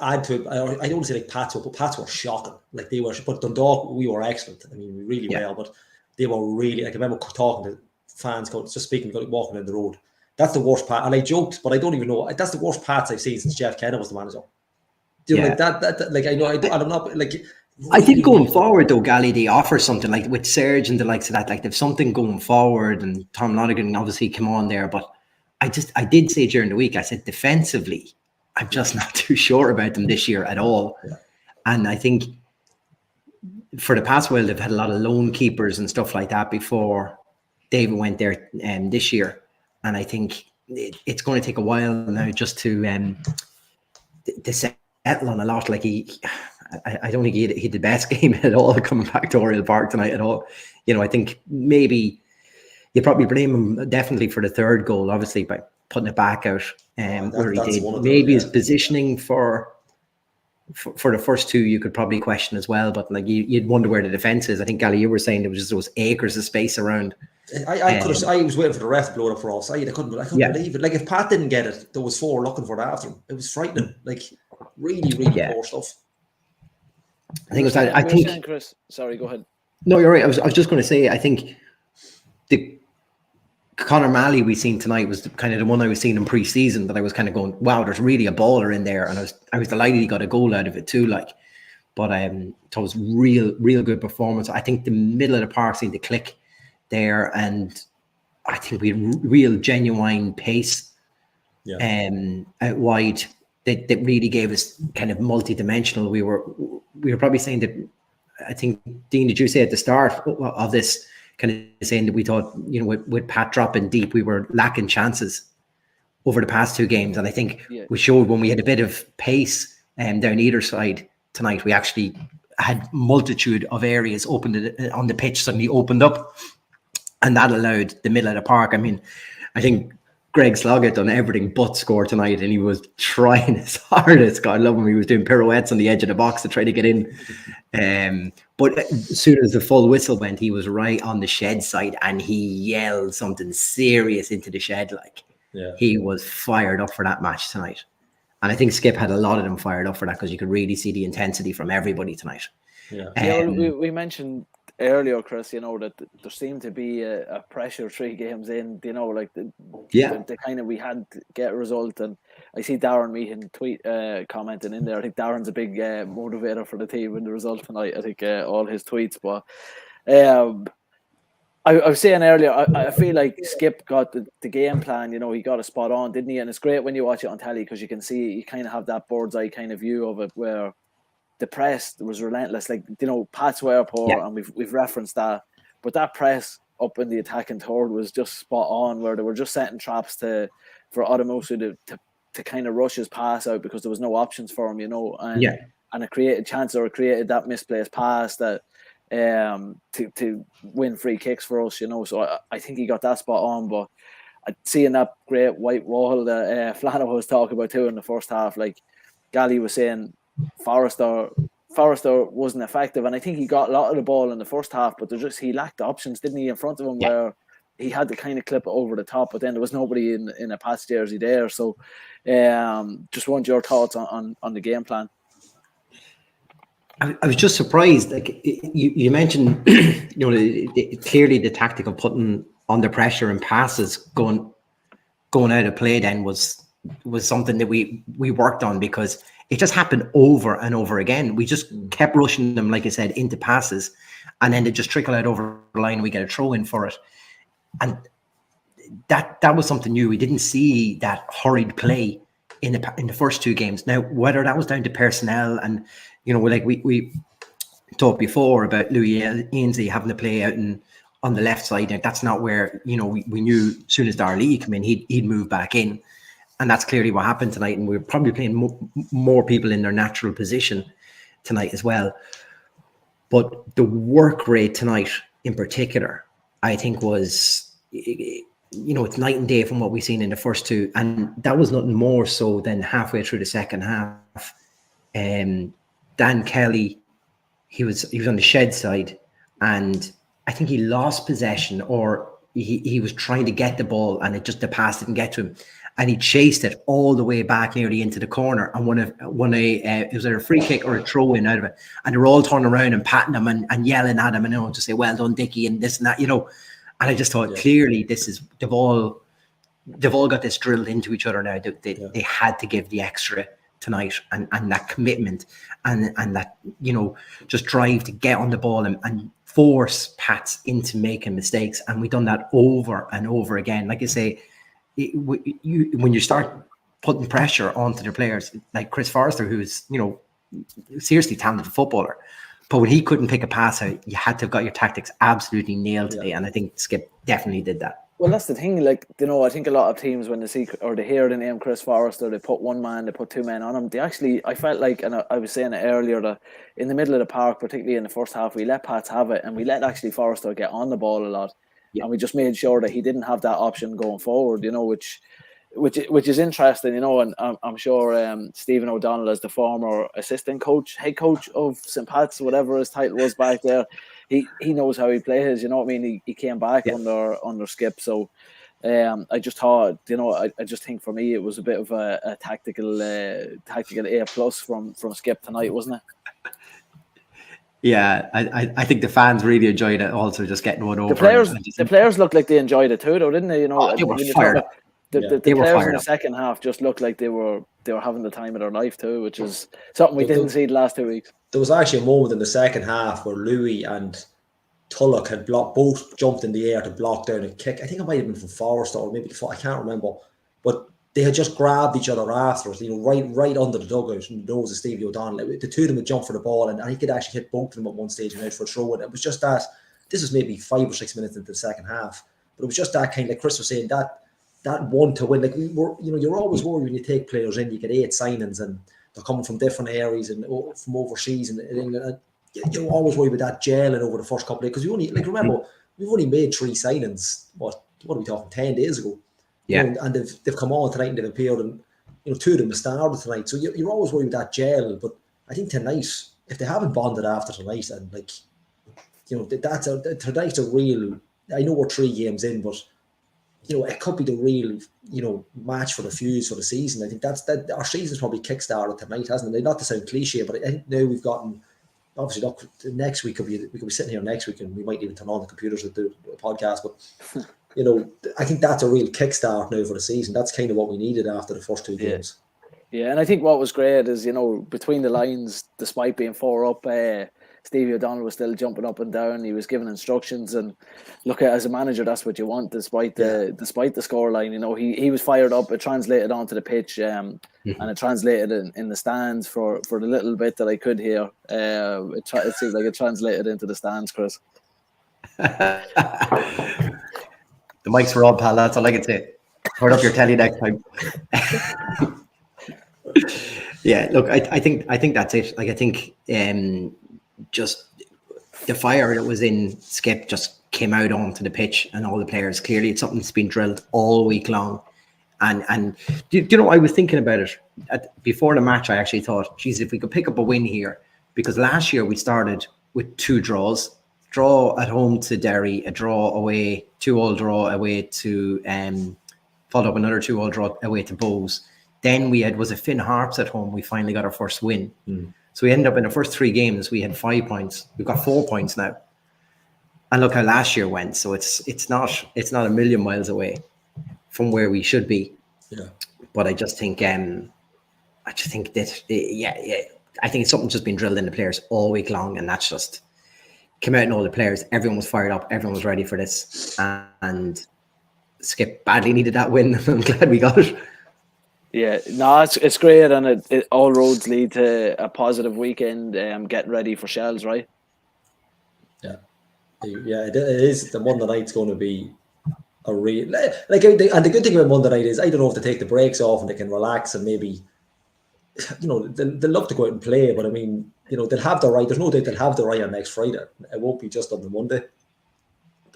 add to it. I don't want to say like Pats were shocking. Like they were, but Dundalk, we were excellent. I mean, really well, but they were really, like I remember talking to fans, walking down the road. That's the worst part. And I joked, but I don't even know. That's the worst Pats I've seen since Jeff Kenna was the manager. Like that, like I know, I'm not like. Really, I think going forward though, Gally, they offer something like with Serge and the likes of that. Like there's something going forward, and Tom Lonergan obviously come on there. But I did say during the week, I said defensively, I'm just not too sure about them this year at all. Yeah. And I think for the past while, they've had a lot of lone keepers and stuff like that before David went there this year. And I think it's going to take a while now just to settle on a lot. Like I don't think he had the best game at all coming back to Oriel Park tonight at all. I think maybe you probably blame him definitely for the third goal, obviously, by putting it back out where he did. Maybe his positioning for the first 2 you could probably question as well, but like you'd wonder where the defense is. I think Gally, you were saying there was just those acres of space around. I was waiting for the ref to blow it up for offside. I couldn't believe it. Like if Pat didn't get it, there was 4 looking for it after him. It was frightening. Like really poor stuff. I think it was. I think saying, Chris. Sorry, go ahead. No, you're right. I was just going to say. I think the Conor Malley we seen tonight was kind of the one I was seeing in pre-season that I was kind of going, wow, there's really a baller in there, and I was delighted he got a goal out of it too. Like, but it was real good performance. I think the middle of the park seemed to click there, and I think we had real genuine pace. Out wide that really gave us kind of multi-dimensional. We were probably saying that. I think Dean, did you say at the start of this? Kind of saying that we thought, with Pat dropping deep, we were lacking chances over the past 2 games. And I think we showed when we had a bit of pace down either side tonight, we actually had multitude of areas opened on the pitch suddenly opened up. And that allowed the middle of the park. I mean, I think Greg Sloggett done everything but score tonight, and he was trying his hardest. God love him. He was doing pirouettes on the edge of the box to try to get in. But as soon as the full whistle went, he was right on the shed side, and he yelled something serious into the shed. He was fired up for that match tonight. And I think Skip had a lot of them fired up for that because you could really see the intensity from everybody tonight. Yeah. Yeah, well, we mentioned earlier, Chris, that there seemed to be a pressure 3 games in, like the kind of we had to get a result. And I see Darren Meehan commenting in there. I think Darren's a big motivator for the team in the result tonight. I think all his tweets. But I was saying earlier, I feel like Skip got the game plan, he got it spot on, didn't he? And it's great when you watch it on telly because you can see, you kind of have that bird's eye kind of view of it where the press was relentless. Like, Pat's were poor, and we've referenced that. But that press up in the attacking third was just spot on, where they were just setting traps for Adamusu to kind of rush his pass out because there was no options for him, and it created chances, or it created that misplaced pass that to win free kicks for us, So I think he got that spot on. But seeing that great white wall that Flano was talking about too in the first half, like Gally was saying, Forrester wasn't effective, and I think he got a lot of the ball in the first half, but he lacked options, didn't he, in front of him, where he had to kind of clip it over the top, but then there was nobody in a Pats jersey there. So just want your thoughts on the game plan. I was just surprised. Like you mentioned, clearly the tactic of putting under pressure and passes going out of play then was something that we worked on, because it just happened over and over again. We just kept rushing them, like I said, into passes, and then they just trickle out over the line and we get a throw in for it. And that was something new. We didn't see that hurried play in the first 2 games. Now, whether that was down to personnel and, like we talked before about Louis Ainsley having to play out on the left side, and that's not where, we knew as soon as Darley came in, he'd move back in. And that's clearly what happened tonight. And we're probably playing more people in their natural position tonight as well. But the work rate tonight in particular, I think was, it's night and day from what we've seen in the first 2. And that was nothing more so than halfway through the second half. Dan Kelly, he was on the Shed side, and I think he lost possession, or he was trying to get the ball and the pass didn't get to him. And he chased it all the way back nearly into the corner, and it was either a free kick or a throw in out of it. And they're all turning around and patting him and yelling at him, and to say, "Well done, Dickie," and this and that, And I just thought, clearly they've all got this drilled into each other now. They had to give the extra tonight, and that commitment and that, just drive to get on the ball and force Pats into making mistakes. And we've done that over and over again. Like I say, when you start putting pressure onto their players, like Chris Forrester, who's seriously talented footballer, but when he couldn't pick a pass out, you had to have got your tactics absolutely nailed today. And I think Skip definitely did that. Well, that's the thing. Like, I think a lot of teams, when they see or they hear the name Chris Forrester, they put 1 man, they put 2 men on him. I felt like, and I was saying it earlier, that in the middle of the park, particularly in the first half, we let Pats have it, and we let actually Forrester get on the ball a lot. And we just made sure that he didn't have that option going forward, which is interesting, and I'm sure Stephen O'Donnell, as the former assistant coach, head coach of St. Pat's, whatever his title was back there, he knows how he plays. He came back under Skip. So I just thought, I just think for me it was a bit of a tactical A+ from Skip tonight, wasn't it? Yeah, I think the fans really enjoyed it. Also, just getting one over. The players looked like they enjoyed it too, though, didn't they? They were fired up. The players in the second half just looked like they were having the time of their life too, which is something we didn't see the last 2 weeks. There was actually a moment in the second half where Louis and Tulloch had both jumped in the air to block down a kick. I think it might have been from Forrester, or maybe I can't remember, but they had just grabbed each other afterwards, right under the dugout, and the nose of Stevie O'Donnell. The 2 of them had jumped for the ball, and he could actually hit both of them at one stage and out for a throw. And it was just that. This was maybe 5 or 6 minutes into the second half, but it was just that kind of, like Chris was saying, that one to win. Like you're always worried when you take players in. You get 8 signings, and they're coming from different areas and from overseas and England. You're always worried about that gelling over the first couple of days, because remember, we've only made 3 signings. What are we talking? 10 days ago. Yeah, and they've come on tonight and they've appeared, and 2 of them have started tonight. So you're always worried about that gel. But I think tonight, if they haven't bonded after tonight, and tonight's a real. I know we're 3 games in, but it could be the real, match for the fuse for the season. I think that our season's probably kickstarted tonight, hasn't it? Not to sound cliche, but I think now we've gotten, obviously, look, next week we could be sitting here next week and we might even turn on the computers and do a podcast. But I think that's a real kickstart now for the season. That's kind of what we needed after the first two games. Yeah, and I think what was great is, between the lines, despite being 4 up, Stevie O'Donnell was still jumping up and down. He was giving instructions, and look, as a manager, that's what you want. Despite the scoreline, he was fired up. It translated onto the pitch, and it translated in the stands for the little bit that I could hear. It seemed like it translated into the stands, Chris. The mics were on, pal. That's all I can say. Turn up your telly next time. Yeah, look, I think that's it. Like, I think just the fire that was in Skip just came out onto the pitch, and all the players, clearly it's something that's been drilled all week long. And do you know, I was thinking about it before the match. I actually thought, geez, if we could pick up a win here, because last year we started with 2 draws. Draw at home to Derry, a draw away, 2-2 draw away to followed up another 2-2 draw away to Bows. Then we had, was it Finn Harps at home? We finally got our first win. So we ended up in the first 3 games, we had 5 points. We've got 4 points now. And look how last year went. So it's not a million miles away from where we should be. Yeah. But I just think that I think it's something just been drilled in the players all week long, and that's just came out in all the players. Everyone was fired up, everyone was ready for this. And Skip badly needed that win. I'm glad we got it. Yeah, no, it's great, and it all roads lead to a positive weekend. Getting ready for Shells, right? Yeah, it is. The Monday night's going to be a real and the good thing about Monday night is, I don't know if they take the breaks off and they can relax and maybe, they'll love to go out and play, but I mean, they'll have the right. There's no doubt they'll have the right on next Friday. It won't be just on the Monday.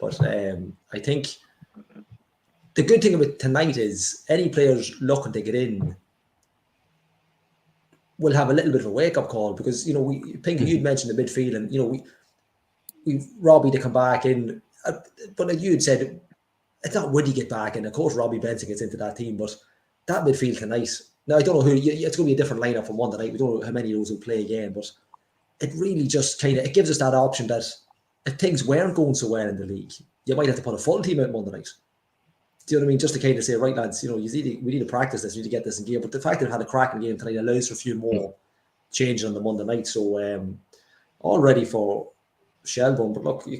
But I think the good thing about tonight is any players looking to get in will have a little bit of a wake-up call, because, Pinky, you'd mentioned the midfield, and, we've Robbie to come back in. But like you'd said, it's not would he get back in. Of course, Robbie Benson gets into that team, but that midfield tonight, now I don't know who, it's going to be a different lineup from Monday night. We don't know how many of those will play again, but it really just it gives us that option that if things weren't going so well in the league, you might have to put a full team out Monday night. Do you know what I mean? Just to kind of say, right, lads, we need to practice this, we need to get this in gear. But the fact that we've had a cracking game tonight allows for a few more changes on the Monday night. So all ready for Shelbourne. But look, we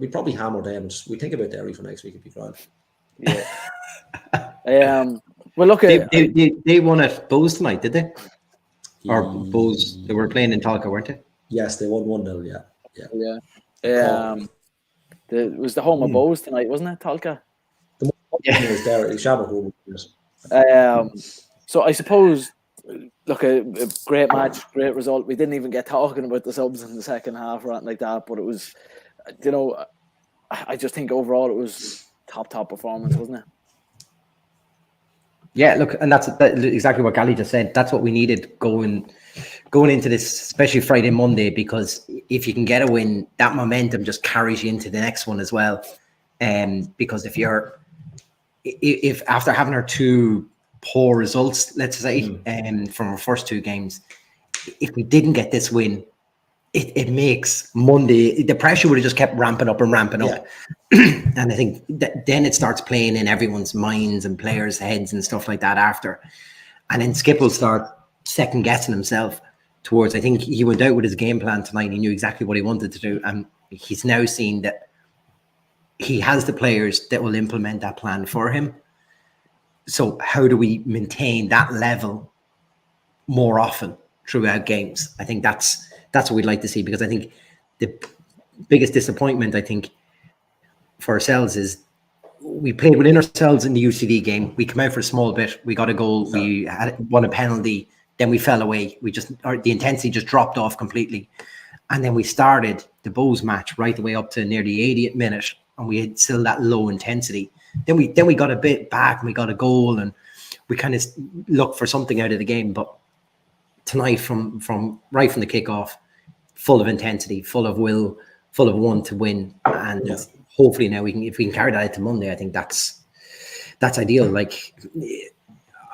probably hammer them. We think about Derry for next week, it'd be grand. Yeah. Well, look, they won at Bows tonight, did they? Or Bows, they were playing in Talca, weren't they? Yes, they won 1-0, yeah. It was the home of Bows tonight, wasn't it, Talca? Was there, so I suppose, look, a great match, great result. We didn't even get talking about the subs in the second half or anything like that, but it was, I just think overall it was top performance, wasn't it? Yeah, look, and that's exactly what Gally just said. That's what we needed going into this, especially Friday, Monday, because if you can get a win, that momentum just carries you into the next one as well. Because if after having our 2 poor results, let's say, from our first 2 games, if we didn't get this win, it makes Monday, the pressure would have just kept ramping up. And I think then it starts playing in everyone's minds and players' heads and stuff like that after. And then Skip will start second guessing himself towards, I think he went out with his game plan tonight. He knew exactly what he wanted to do. And he's now seen that he has the players that will implement that plan for him. So how do we maintain that level more often throughout games? I think that's what we'd like to see, because I think the biggest disappointment, I think, for ourselves is we played within ourselves in the UCD game. We came out for a small bit. We got a goal. We had won a penalty. Then we fell away. The intensity just dropped off completely. And then we started the Bows match right the way up to near the 80th minute, and we had still that low intensity. Then we got a bit back, and we got a goal, and we kind of looked for something out of the game. But tonight, from right from the kickoff, full of intensity, full of will, full of want to win, and hopefully now if we can carry that out to Monday, I think that's that's ideal. Like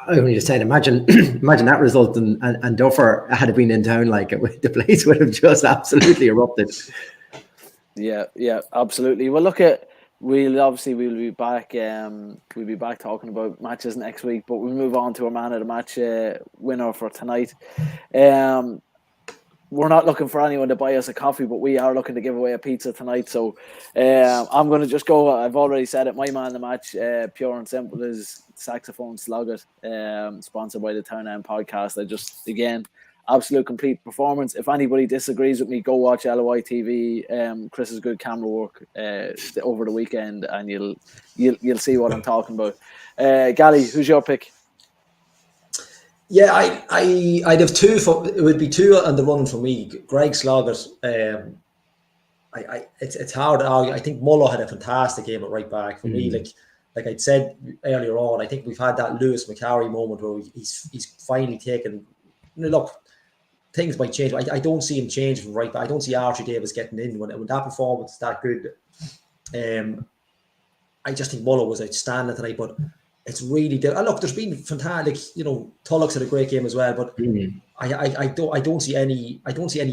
I only just said, imagine that result, and Duffer had it been in town, like the place would have just absolutely erupted. Yeah, absolutely. Well, we'll be back. We'll be back talking about matches next week, but we'll move on to our man of the match winner for tonight. We're not looking for anyone to buy us a coffee, but we are looking to give away a pizza tonight. So I'm going to just go. I've already said it. My man of the match, pure and simple, is Saxophone Slugget, sponsored by the Town End Podcast. Again, absolute complete performance. If anybody disagrees with me, go watch LOI TV. Chris's good camera work over the weekend, and you'll see what I'm talking about. Gally, who's your pick? Yeah, I'd have two. It would be two on the run for me. Greg Sloggett. It's hard to argue. I think Mullo had a fantastic game at right back for me. Like I'd said earlier on, I think we've had that Lewis McCarry moment where he's finally taken. Look, things might change. I don't see him change from right back. I don't see Archie Davis getting in when that performance is that good. I just think Mullo was outstanding tonight, but it's really look. There's been fantastic. Tulloch's had a great game as well, but I don't see any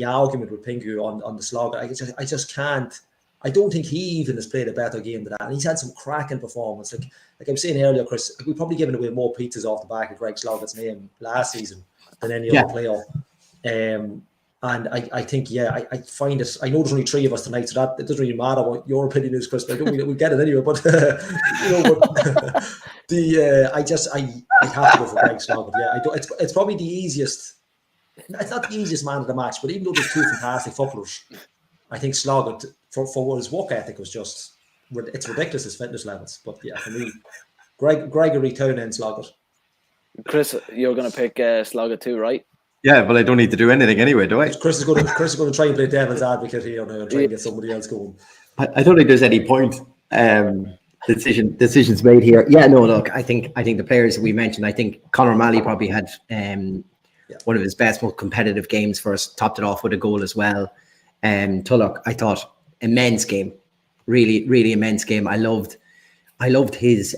argument with Pingu on the slog. I just can't. I don't think he even has played a better game than that, and he's had some cracking performance. Like I was saying earlier, Chris, we've probably given away more pizzas off the back of Greg Sloggett's name last season than any other player. And I think, I find it. I know there's only three of us tonight, so that it doesn't really matter what your opinion is, Chris. But I don't we get it anyway. But I have to go for Greg Sloggett. Yeah, it's probably the easiest. It's not the easiest man of the match, but even though there's two fantastic footballers, I think Sloggett for what his work ethic was just. It's ridiculous his fitness levels. But yeah, for me, Gregory Town and Sloggett. Chris, you're going to pick Sloggett too, right? Yeah, well, I don't need to do anything anyway, do I? Chris is going to try and play devil's advocate here now and try and get somebody else going. I don't think there's any point. Decisions made here. Yeah, no, look, I think the players that we mentioned, I think Conor O'Malley probably had one of his best, most competitive games for us, topped it off with a goal as well. Tulloch, I thought, immense game. Really, really immense game. I loved his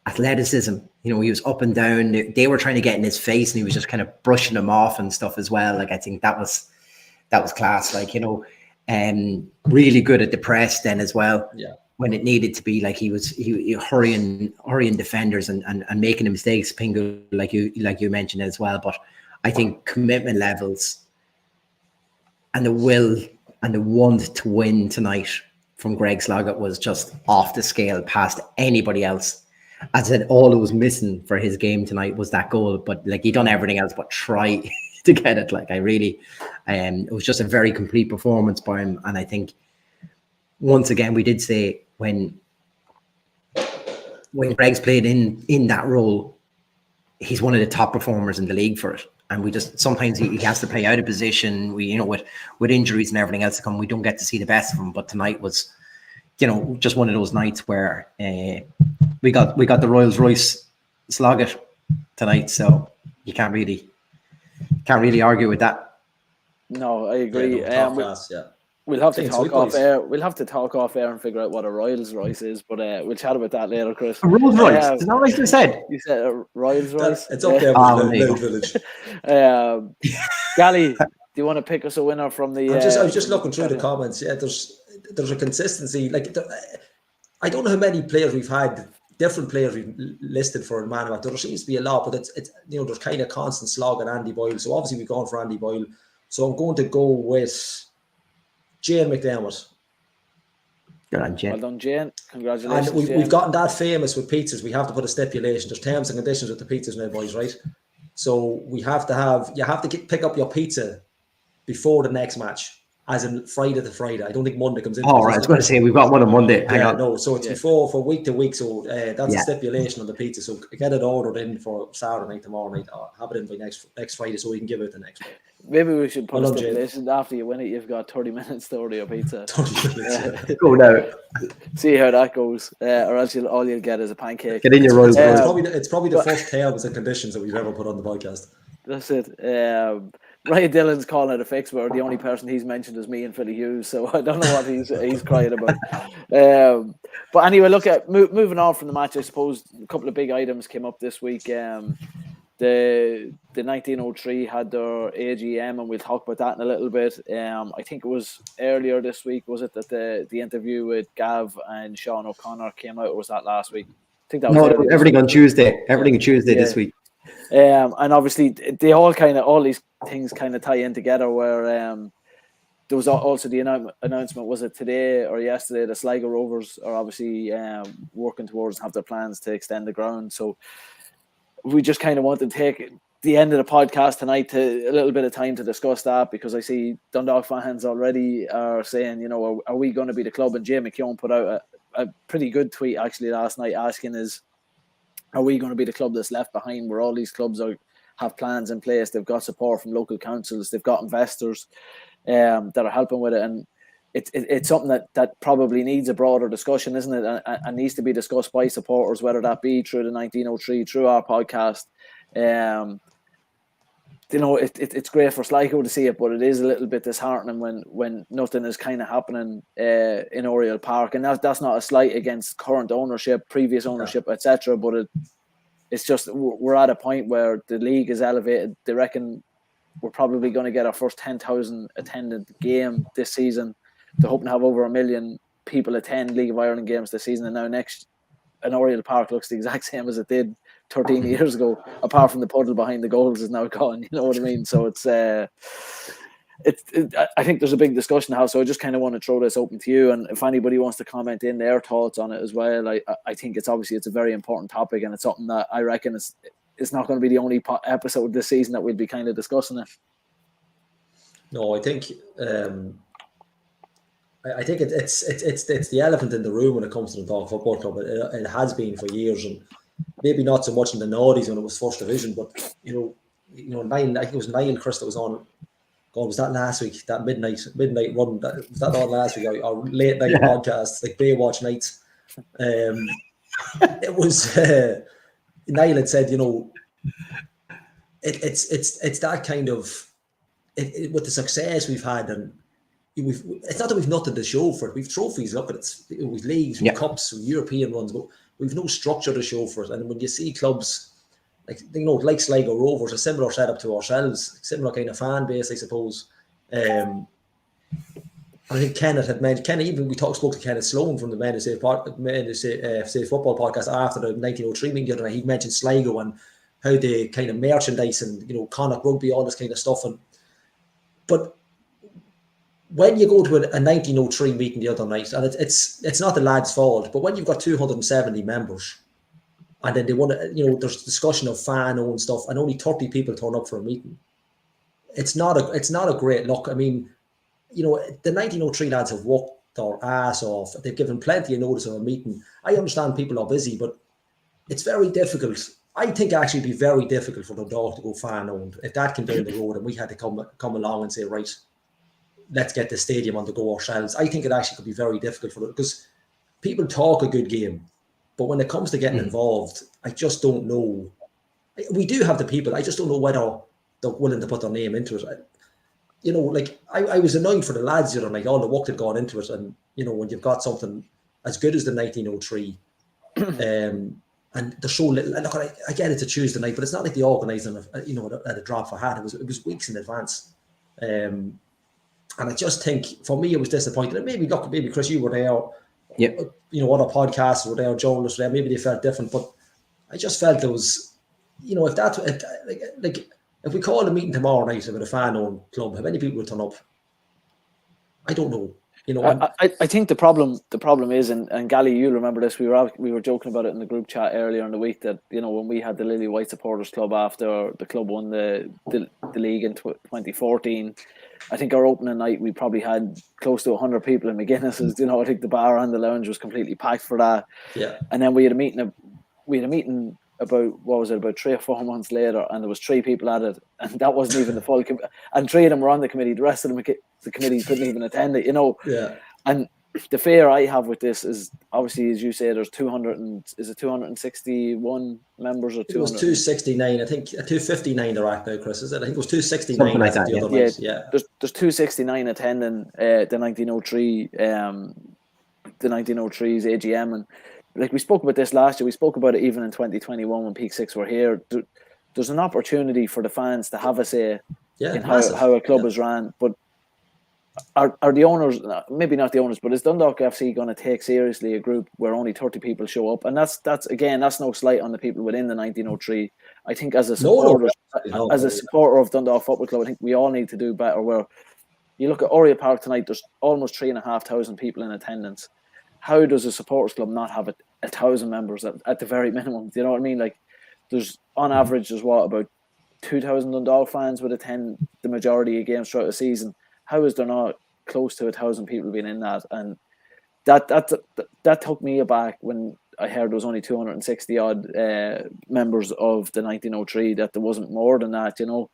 athleticism. He was up and down. They were trying to get in his face, and he was just kind of brushing them off and stuff as well. Like I think that was class. Like really good at the press then as well. Yeah. When it needed to be, like he hurrying defenders and making the mistakes. Pingu, like you mentioned as well. But I think commitment levels and the will and the want to win tonight from Greg Sloggett was just off the scale past anybody else. As I said, all it was missing for his game tonight was that goal, but like he done everything else but try to get it. Like it was just a very complete performance by him. And I think once again, we did say when Greg's played in that role, he's one of the top performers in the league for it. And we just, sometimes he has to play out of position. We, with injuries and everything else to come, we don't get to see the best of him. But tonight was, just one of those nights where we got the Rolls Royce Sloggett tonight, so you can't really argue with that. No, I agree. We'll have to talk off air. We'll have to talk off air and figure out what a Rolls Royce is, but we'll chat about that later, Chris. A Rolls Royce? Is that what you said? You said a Rolls Royce. It's up there with the village. Gally, do you want to pick us a winner from the? I was just looking through the comments. Yeah, there's a consistency. Like I don't know how many players we've had. Different players we've listed for a man of the match. There seems to be a lot, but it's there's kind of constant slog at Andy Boyle. So obviously we've gone for Andy Boyle. So I'm going to go with Jane McDermott. Good on Jane. Well done, Jane. Congratulations. And we've gotten that famous with pizzas. We have to put a stipulation. There's terms and conditions with the pizzas now, boys, right? So you have to pick up your pizza before the next match. As in Friday to Friday. I don't think Monday comes in. Oh, right. I was going to say, we've got one on Monday. Hang on. No, so it's before for week to week. So that's a stipulation on the pizza. So get it ordered in for Saturday night, tomorrow night. Or have it in by next Friday so we can give it the next one. Maybe we should put a stipulation after you win it. You've got 30 minutes to order your pizza. 30 minutes. Go now. See how that goes. Or else all you'll get is a pancake. Get in your Rolls Royce. It's probably the first terms and conditions that we've ever put on the podcast. That's it. Ryan Dillon's calling it a fix, where the only person he's mentioned is me and Philly Hughes, so I don't know what he's crying about. But anyway, look at moving on from the match. I suppose a couple of big items came up this week. The 1903 had their AGM, and we'll talk about that in a little bit. I think it was earlier this week, was it, that the interview with Gav and Sean O'Connor came out, or was that last week? I think that was everything on Tuesday. Everything on Tuesday this week. And obviously they all these things kind of tie in together, where there was also the announcement, was it today or yesterday, the Sligo Rovers are obviously working towards and have their plans to extend the ground. So we just kind of wanted to take the end of the podcast tonight to a little bit of time to discuss that, because I see Dundalk fans already are saying, you know, are we going to be the club? And Jay McKeown put out a pretty good tweet actually last night asking, are we going to be the club that's left behind, where all these clubs have plans in place, they've got support from local councils, they've got investors that are helping with it, and it's something that probably needs a broader discussion, isn't it? And needs to be discussed by supporters, whether that be through the 1903, through our podcast. You know, it's great for Sligo to see it, but it is a little bit disheartening when nothing is kind of happening in Oriel Park, and that's not a slight against current ownership, previous ownership, etc. But it's just we're at a point where the league is elevated. They reckon we're probably going to get our first 10,000 attended game this season. They're hoping to have over 1 million people attend League of Ireland games this season, and now and Oriel Park looks the exact same as it did 13 years ago, apart from the puddle behind the goals is now gone. You know what I mean? So I think there's a big discussion to have. So I just kind of want to throw this open to you, and if anybody wants to comment in their thoughts on it as well. I think it's a very important topic, and it's something that I reckon it's not going to be the only episode this season that we'll be kind of discussing it. No, I think it's the elephant in the room when it comes to the Dundalk Football Club. It has been for years, and maybe not so much in the noughties when it was first division, but you know, Niall, I think it was Niall Chris that was on. God, was that last week? That midnight run? Was that on last week? Or late night podcast, like Baywatch nights? It was Niall had said, you know, it's that kind of with the success we've had, and it's not that we've nothing to show for it. We've trophies, look at it. We've leagues, we've cups, we've European ones, but we've no structure to show for it. And when you see clubs like Sligo Rovers, a similar setup to ourselves, similar kind of fan base, I suppose. I think Kenneth had mentioned, even we spoke to Kenneth Sloan from the Men Who Save Football podcast after the 1903 meeting the other night. He mentioned Sligo and how they kind of merchandise and, you know, Connacht Rugby, all this kind of stuff. But when you go to a 1903 meeting the other night, and it's not the lads' fault, but when you've got 270 members, and then they want to, you know, there's discussion of fan-owned stuff, and only 30 people turn up for a meeting, it's not a great look. I mean, you know, the 1903 lads have worked their ass off. They've given plenty of notice of a meeting. I understand people are busy, but it's very difficult. I think actually it'd be very difficult for the dog to go fan-owned if that came down the road and we had to come along and say, right, let's get the stadium on the go ourselves. I think it actually could be very difficult for it, because people talk a good game, but when it comes to getting involved, I just don't know. We do have the people. I just don't know whether they're willing to put their name into it. You know, like I was annoyed for the lads the other night, all the work that gone into it, and you know, when you've got something as good as the 1903, and there's so little. Look, I get it's a Tuesday night, but it's not like they organised them, you know, at a drop of a hat. It was weeks in advance. And I just think, for me, it was disappointing. And maybe Chris, you were there. Yep. You know, other podcasts were there, journalists were there. Maybe they felt different, but I just felt there was, you know, if we call a meeting tomorrow night about a fan-owned club, how many people will turn up? I don't know. You know, I think the problem is, and Gally, you'll remember this. We were joking about it in the group chat earlier in the week that, you know, when we had the Lily White Supporters Club after the club won the league in 2014, I think our opening night we probably had close to 100 people in McGuinness's. You know, I think the bar and the lounge was completely packed for that. Yeah. And then we had a meeting about, what was it, about 3 or 4 months later, and there was 3 people at it, and that wasn't even the full and 3 of them were on the committee. The rest of the committee couldn't even attend it, you know. Yeah. And the fear I have with this is obviously, as you say, there's 261 members or It was 200? 269. I think 259 they're at now, Chris. Is it? I think it was 269 Something like as of that, the yeah. other night. Yeah. There's 269 attending the 1903 the 1903's AGM, and like we spoke about this last year, we spoke about it even in 2021 when Peak Six were here. There's an opportunity for the fans to have a say in how a club is ran, but are the owners, maybe not the owners, but is Dundalk FC going to take seriously a group where only 30 people show up? And that's no slight on the people within the 1903. I think as a supporter, as a supporter of Dundalk Football Club, I think we all need to do better. Where you look at Oriel Park tonight, there's almost 3,500 people in attendance. How does a supporters club not have 1,000 members at the very minimum? Do you know what I mean? Like, there's on average, there's about 2,000 Dundalk fans would attend the majority of games throughout the season. How is there not close to 1,000 people being in that? And that took me aback when I heard there was only 260 odd members of the 1903. That there wasn't more than that, you know.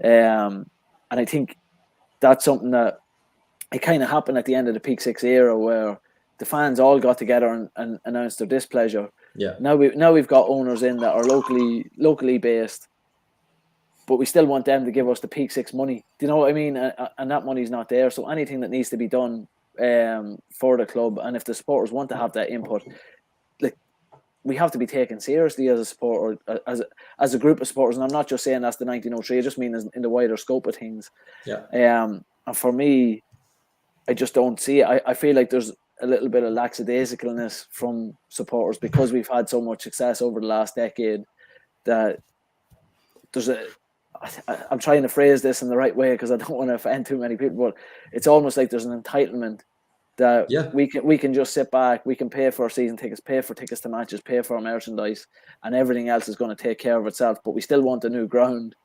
And I think that's something that it kind of happened at the end of the Peak Six era, where the fans all got together and announced their displeasure. Yeah. Now we've got owners in that are locally based, but we still want them to give us the Peak Six money. Do you know what I mean? And that money's not there. So anything that needs to be done for the club, and if the supporters want to have that input, like, we have to be taken seriously as a supporter, as a group of supporters. And I'm not just saying that's the 1903. I just mean in the wider scope of things. Yeah. And for me, I just don't see it. I feel like there's a little bit of lackadaisicalness from supporters because we've had so much success over the last decade that there's I'm trying to phrase this in the right way because I don't want to offend too many people, but it's almost like there's an entitlement that we can just sit back, we can pay for our season tickets, pay for tickets to matches, pay for our merchandise, and everything else is going to take care of itself. But we still want a new ground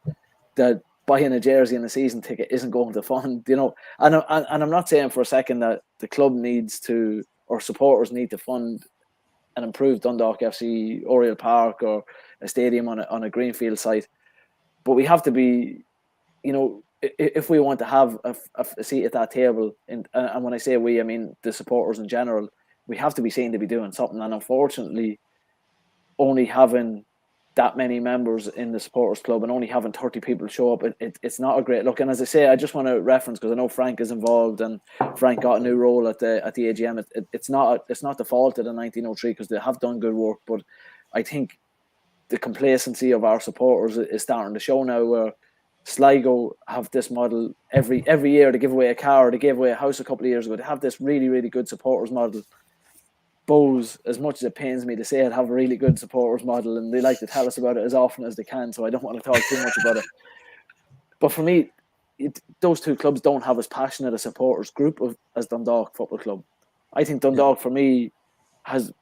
that buying a jersey and a season ticket isn't going to fund, you know. And I'm not saying for a second that the club needs to, or supporters need to fund an improved Dundalk FC, Oriel Park, or a stadium on a greenfield site. But we have to be, you know, if we want to have a seat at that table, and when I say we, I mean the supporters in general, we have to be seen to be doing something. And unfortunately, only having that many members in the supporters club and only having 30 people show up, it's not a great look. And as I say, I just want to reference, because I know Frank is involved and Frank got a new role at the AGM. It's not the fault of the 1903 because they have done good work, but I think the complacency of our supporters is starting to show now, where Sligo have this model every year. They give away a car, they gave away a house a couple of years ago. They have this really, really good supporters model. Bowes, as much as it pains me to say it, have a really good supporters model, and they like to tell us about it as often as they can, so I don't want to talk too much about it. But for me, those two clubs don't have as passionate a supporters group as Dundalk Football Club. I think Dundalk, for me, has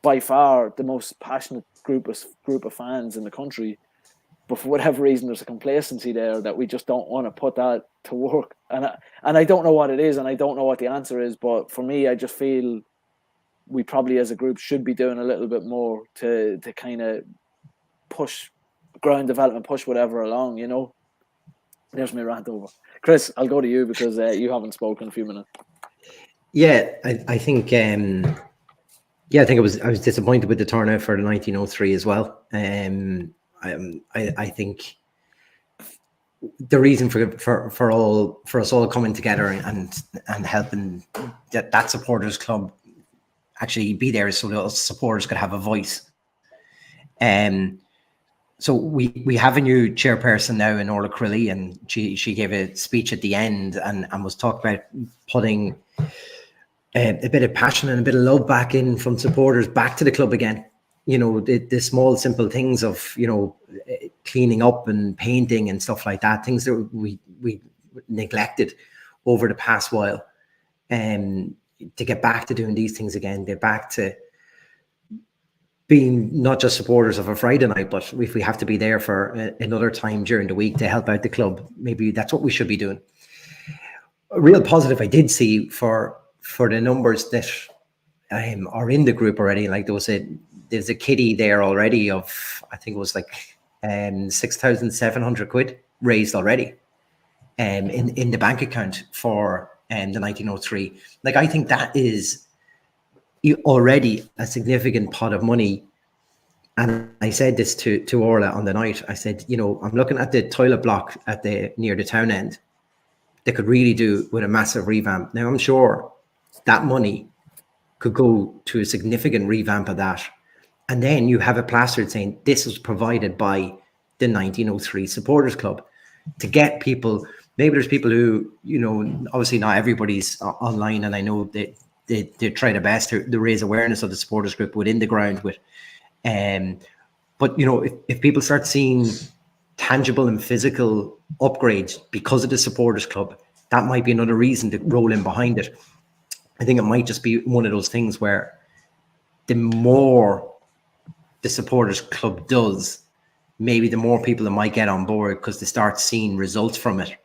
by far the most passionate group of fans in the country. But for whatever reason, there's a complacency there that we just don't want to put that to work. And I don't know what it is, and I don't know what the answer is. But for me, I just feel we probably as a group should be doing a little bit more to kind of push ground development, push whatever along, you know. There's my rant over. Chris, I'll go to you because you haven't spoken in a few minutes. Yeah, I think I was disappointed with the turnout for the 1903 as well. I think the reason for us all coming together and helping that supporters club actually be there is so that supporters could have a voice. So we have a new chairperson now in Orla Crilly, and she gave a speech at the end and was talking about putting a bit of passion and a bit of love back in from supporters back to the club again. You know, the small simple things of, you know, cleaning up and painting and stuff like that, things that we neglected over the past while, to get back to doing these things again, get back to being not just supporters of a Friday night, but if we have to be there for another time during the week to help out the club, maybe that's what we should be doing. A real positive I did see for the numbers that are in the group already. Like there's a kitty there already of, I think it was like 6,700 quid raised already in the bank account for and the 1903. Like, I think that is already a significant pot of money. And I said this to Orla on the night. I said, you know, I'm looking at the toilet block at the near the town end. They could really do with a massive revamp. Now, I'm sure that money could go to a significant revamp of that. And then you have a placard saying this was provided by the 1903 Supporters Club, to get people. Maybe there's people who, you know, obviously not everybody's online, and I know that they try their best to raise awareness of the supporters group within the ground with. But, you know, if people start seeing tangible and physical upgrades because of the supporters club, that might be another reason to roll in behind it. I think it might just be one of those things where the more the supporters club does, maybe the more people that might get on board because they start seeing results from it.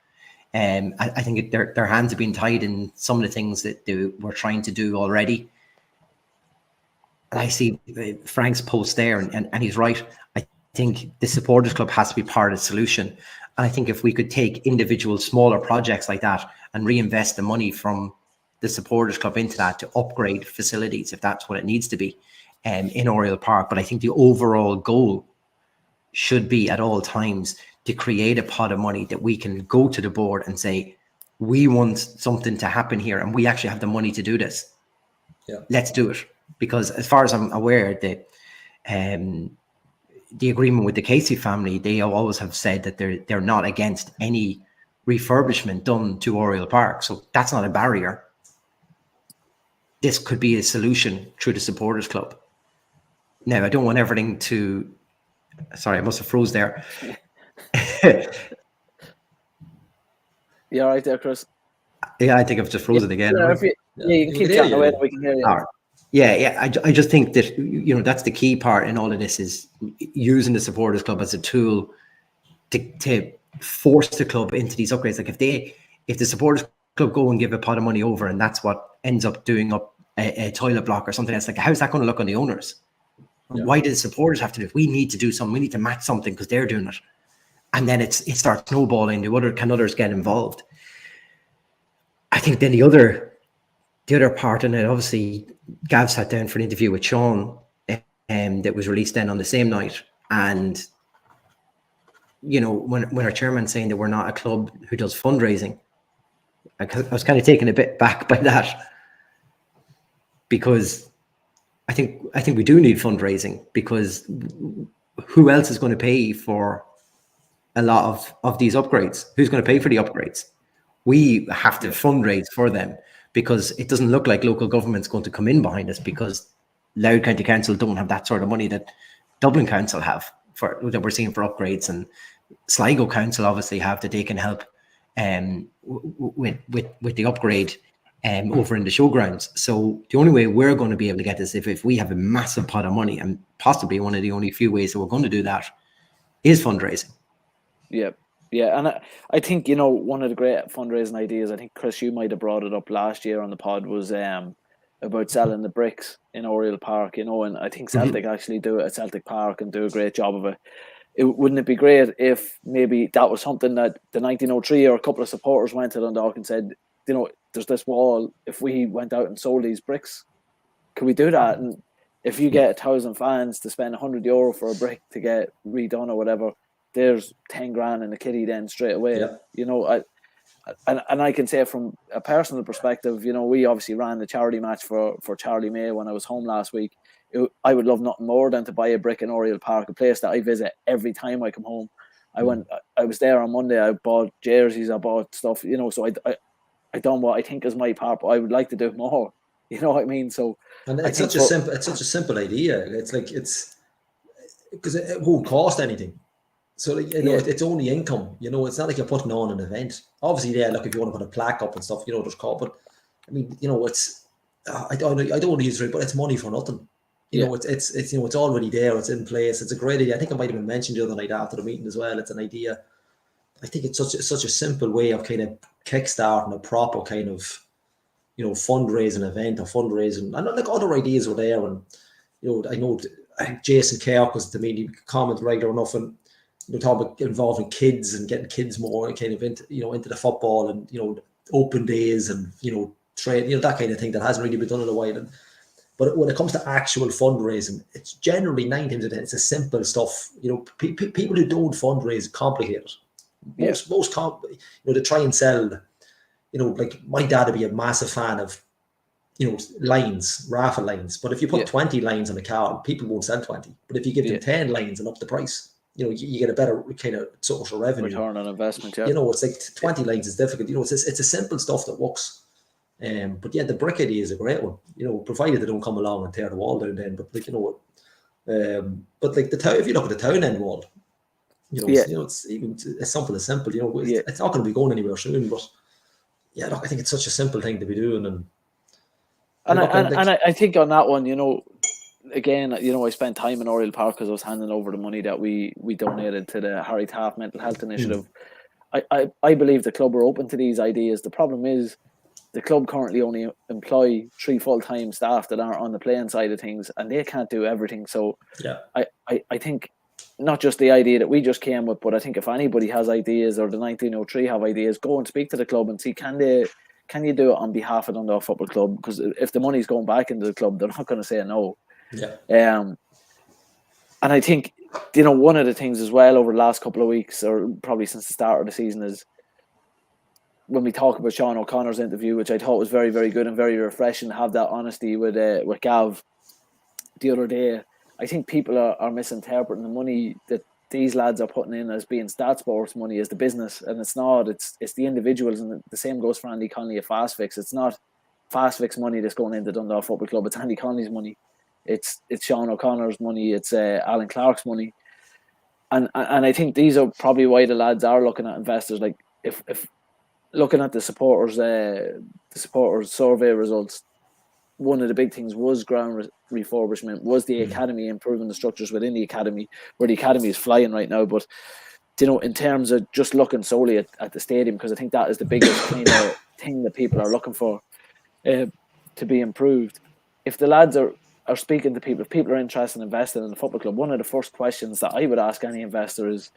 I think their hands have been tied in some of the things that they were trying to do already. And I see Frank's post there, and he's right. I think the supporters club has to be part of the solution. And I think if we could take individual smaller projects like that and reinvest the money from the supporters club into that to upgrade facilities, if that's what it needs to be, in Oriel Park. But I think the overall goal should be at all times to create a pot of money that we can go to the board and say, we want something to happen here and we actually have the money to do this. Yeah. Let's do it. Because as far as I'm aware, the agreement with the Casey family, they always have said that they're not against any refurbishment done to Oriel Park. So that's not a barrier. This could be a solution through the supporters club. Now, I don't want everything to... Sorry, I must have froze there. You all right there, Chris? Yeah, I think I've just frozen again. Yeah, you can keep chatting away and we can hear you. Right. Yeah. I just think that, you know, that's the key part in all of this, is using the supporters club as a tool to force the club into these upgrades. Like if the supporters club go and give a pot of money over and that's what ends up doing up a toilet block or something else, like how's that going to look on the owners? Yeah. Why do the supporters have to do it? We need to do something. We need to match something because they're doing it. And then it starts snowballing. Can others get involved? I think then the other part, and obviously Gav sat down for an interview with Sean that was released then on the same night. And, you know, when our chairman's saying that we're not a club who does fundraising, I was kind of taken a bit back by that, because I think we do need fundraising, because who else is going to pay for a lot of these upgrades? Who's going to pay for the upgrades? We have to fundraise for them, because it doesn't look like local government's going to come in behind us, because Louth County Council don't have that sort of money that Dublin Council have that we're seeing for upgrades, and Sligo Council obviously have that they can help with the upgrade over in the showgrounds. So the only way we're going to be able to get this if we have a massive pot of money, and possibly one of the only few ways that we're going to do that is fundraising. Yeah, and I think, you know, one of the great fundraising ideas, I think Chris, you might have brought it up last year on the pod, was about selling the bricks in Oriel Park, you know, and I think Celtic actually do it at Celtic Park and do a great job of it. Wouldn't it be great if maybe that was something that the 1903 or a couple of supporters went to Dundalk and said, you know, there's this wall, if we went out and sold these bricks, could we do that? And if you get 1,000 fans to spend €100 for a brick to get redone or whatever, there's 10 grand in the kitty then straight away. Yeah. You know, I can say from a personal perspective, you know, we obviously ran the charity match for Charlie May when I was home last week. I would love nothing more than to buy a brick in Oriel Park, a place that I visit every time I come home. I was there on Monday. I bought jerseys, I bought stuff, you know, so I done what I think is my part, but I would like to do more. You know what I mean? So, and it's such a simple idea. It's like, it's because it won't cost anything. So, like, you know, it's only income. You know, it's not like you're putting on an event. Obviously, yeah, look, if you want to put a plaque up and stuff, you know, there's cost. But I mean, you know, it's I don't want to use it, but it's money for nothing. You know, it's you know, it's already there. It's in place. It's a great idea. I think it might have been mentioned the other night after the meeting as well. It's an idea. I think it's such a simple way of kind of kickstarting a proper kind of, you know, fundraising event or fundraising. And like other ideas were there, and you know, I know Jason Kirk was the media comment regular enough, and we're talking about involving kids and getting kids more kind of into, you know, into the football, and you know, open days and, trade, that kind of thing that hasn't really been done in a while. But when it comes to actual fundraising, it's generally 9 times out of 10, it's a simple stuff. People who don't fundraise complicate it. They try and sell, like my dad would be a massive fan of, lines, raffle lines. But if you put 20 lines on a card, people won't sell 20. But if you give them 10 lines and up the price, you get a better kind of social revenue. Return on investment, it's like 20 lines is difficult. It's a simple stuff that works. But yeah, the brick idea is a great one. Provided they don't come along and tear the wall down then. But but like the town, if you look at the town end wall, it's something as simple. It's not going to be going anywhere soon. But yeah, look, I think it's such a simple thing to be doing. And I think on that one, again, I spent time in Oriel Park because I was handing over the money that we donated to the Harry Taft Mental Health Initiative. I believe the club are open to these ideas. The problem is the club currently only employ 3 full-time staff that aren't on the playing side of things, and they can't do everything. So I think not just the idea that we just came with, but I think if anybody has ideas or the 1903 have ideas, go and speak to the club and see can you do it on behalf of Dundalk Football Club? Because if the money's going back into the club, they're not going to say no. And I think one of the things as well over the last couple of weeks, or probably since the start of the season, is when we talk about Sean O'Connor's interview, which I thought was very, very good and very refreshing to have that honesty with Gav the other day. I think people are misinterpreting the money that these lads are putting in as being Stat Sports money as the business, and it's not. It's the individuals, and the same goes for Andy Connolly at Fastfix. It's not Fastfix money that's going into Dundalk Football Club. It's Andy Connolly's money. It's Sean O'Connor's money. It's Alan Clark's money, and I think these are probably why the lads are looking at investors. Like if looking at the supporters survey results, one of the big things was ground refurbishment, was the academy, improving the structures within the academy, where the academy is flying right now. But in terms of just looking solely at the stadium, because I think that is the biggest kind of thing that people are looking for to be improved. If the lads are speaking to people, if people are interested in investing in the football club, one of the first questions that I would ask any investor is,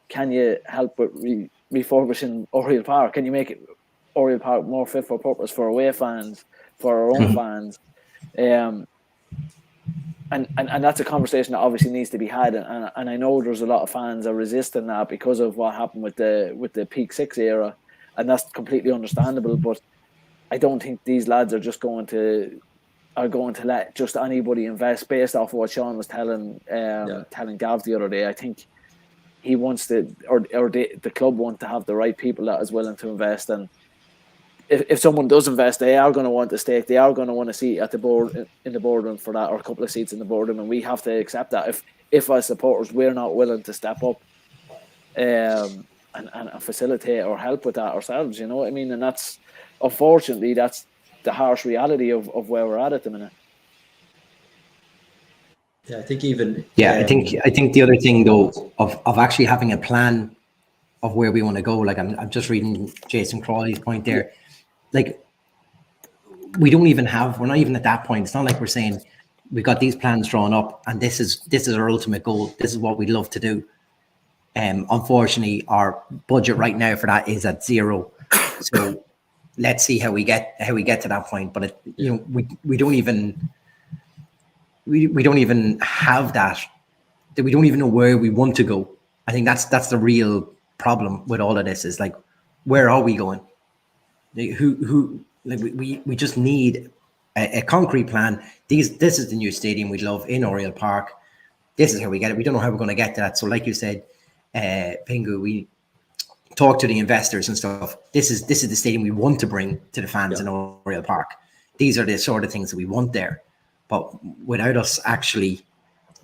can you help with refurbishing Oriel Park? Can you make it Oriel Park more fit for purpose for away fans, for our own fans? And that's a conversation that obviously needs to be had. And I know there's a lot of fans are resisting that because of what happened with the Peak 6 era, and that's completely understandable. But I don't think these lads are just going to let just anybody invest based off of what Sean was telling Gav the other day. I think he wants to, or the club want to have the right people that is willing to invest. And if someone does invest, they are going to want a stake. They are going to want a seat at the board in the boardroom for that, or a couple of seats in the boardroom, and we have to accept that. If as supporters we're not willing to step up and facilitate or help with that ourselves, you know what I mean? And that's unfortunately that's the harsh reality of where we're at the minute. Yeah, I think even I think the other thing though of actually having a plan of where we want to go. Like I'm just reading Jason Crawley's point there. Like we're not even at that point. It's not like we're saying we've got these plans drawn up and this is our ultimate goal. This is what we'd love to do. Unfortunately, our budget right now for that is at 0. So let's see how we get to that point. But we don't even have that. We don't even know where we want to go. I think that's the real problem with all of this, is like, where are we going? We just need a concrete plan. This is the new stadium we love in Oriel Park. This is how we get it. We don't know how we're going to get to that. So like you said, Pingu, we talk to the investors and stuff. This is the stadium we want to bring to the fans in Oriel Park. These are the sort of things that we want there. But without us actually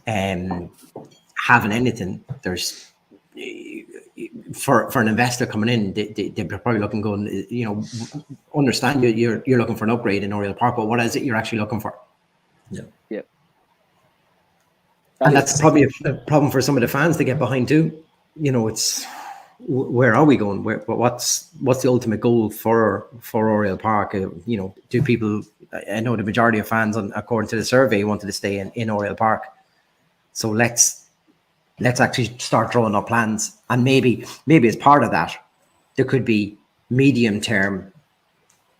having anything, there's for an investor coming in, they're probably looking, going, understand you're looking for an upgrade in Oriel Park, but what is it you're actually looking for? Yeah. And that's probably a problem for some of the fans to get behind too. It's, where are we going? What's the ultimate goal for Oriel Park? Do people? I know the majority of fans, according to the survey, wanted to stay in Oriel Park. So let's actually start drawing up plans, and maybe as part of that, there could be medium term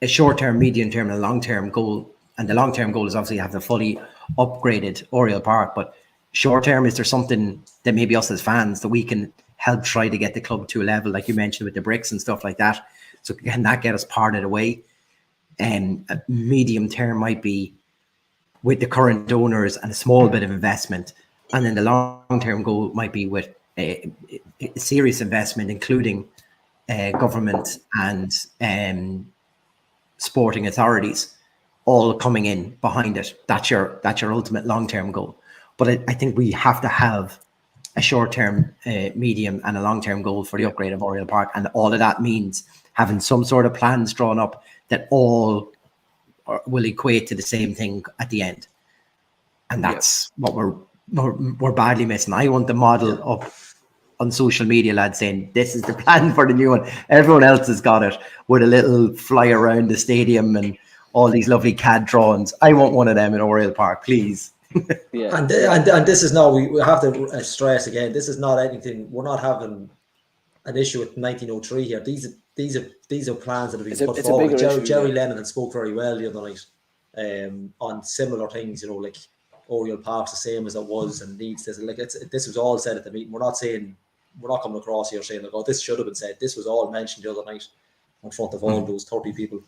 a short-term, medium-term, and a long-term goal. And the long-term goal is obviously have the fully upgraded Oriel Park. But short-term, is there something that maybe us as fans that we can help try to get the club to a level, like you mentioned with the bricks and stuff like that? So can that get us parted away? And a medium term might be with the current owners and a small bit of investment. And then the long-term goal might be with a serious investment, including government and sporting authorities all coming in behind it. That's your ultimate long-term goal. But I think we have to have a short-term, medium, and a long-term goal for the upgrade of Oriel Park, and all of that means having some sort of plans drawn up that all will equate to the same thing at the end. And that's what we're badly missing. I want the model up on social media, lads, saying this is the plan for the new one. Everyone else has got it with a little fly around the stadium and all these lovely CAD drawings. I want one of them in Oriel Park, please. And this is now, we have to stress again, this is not anything, we're not having an issue with 1903 here. These are plans that have been put forward. Jerry Lennon had spoke very well the other night on similar things, you know, like Oriel Park's the same as it was and needs this. Like this was all said at the meeting. We're not coming across here saying like, oh, this should have been said. This was all mentioned the other night in front of all those 30 people.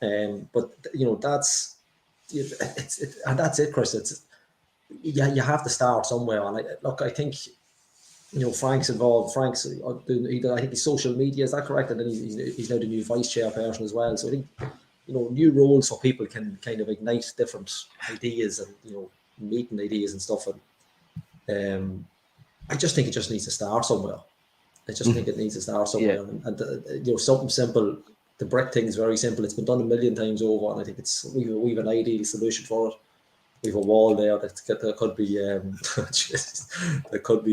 But you know, that's it, Chris. You have to start somewhere. And I think, you know, Frank's involved. I think he's social media, is that correct? And then he's now the new vice chairperson as well. So I think, you know, new roles for people can kind of ignite different ideas and, you know, meeting ideas and stuff. And I just think it just needs to start somewhere. I just think it needs to start somewhere. And you know, something simple. The brick thing is very simple. It's been done a million times over, and I think we've an ideal solution for it. We've a wall there that could be there could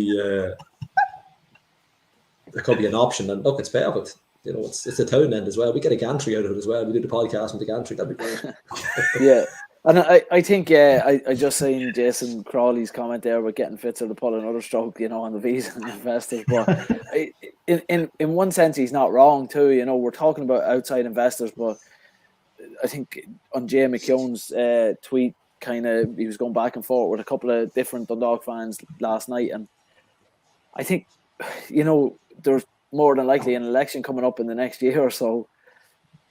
be an option. And look, it's perfect. You know, it's a town end as well. We get a gantry out of it as well. We do the podcast with the gantry. That'd be great. Yeah. And I think, I just seen Jason Crawley's comment there about getting Fitzer to pull another stroke, you know, on the visa and investors. But in one sense, he's not wrong too. You know, we're talking about outside investors, but I think on Jay McKeown's tweet, kind of, he was going back and forth with a couple of different Dundalk fans last night, and I think, you know, there's more than likely an election coming up in the next year or so.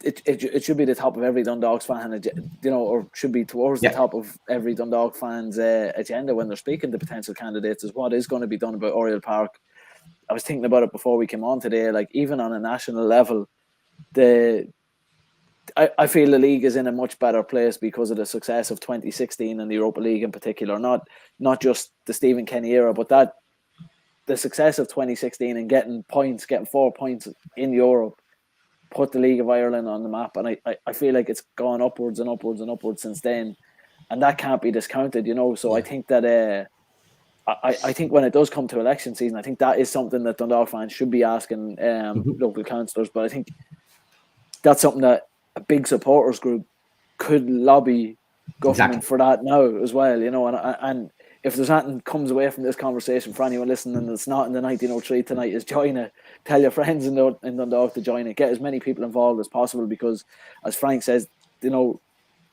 It should be the top of every Dundalk fan, you know, or should be towards the top of every Dundalk fan's agenda when they're speaking to potential candidates, is what is going to be done about Oriel Park. I was thinking about it before we came on today, like even on a national level, I feel the league is in a much better place because of the success of 2016 and the Europa League in particular, not just the Stephen Kenny era, but the success of 2016 and getting 4 points in Europe put the League of Ireland on the map. And I feel like it's gone upwards and upwards and upwards since then, and that can't be discounted, you know. So I think that I think when it does come to election season, I think that is something that Dundalk fans should be asking local councillors. But I think that's something that a big supporters group could lobby government for that now as well, you know. And if there's anything comes away from this conversation for anyone listening that's not in the 1903 tonight, is join it. Tell your friends in Dundalk to join it. Get as many people involved as possible, because, as Frank says, you know,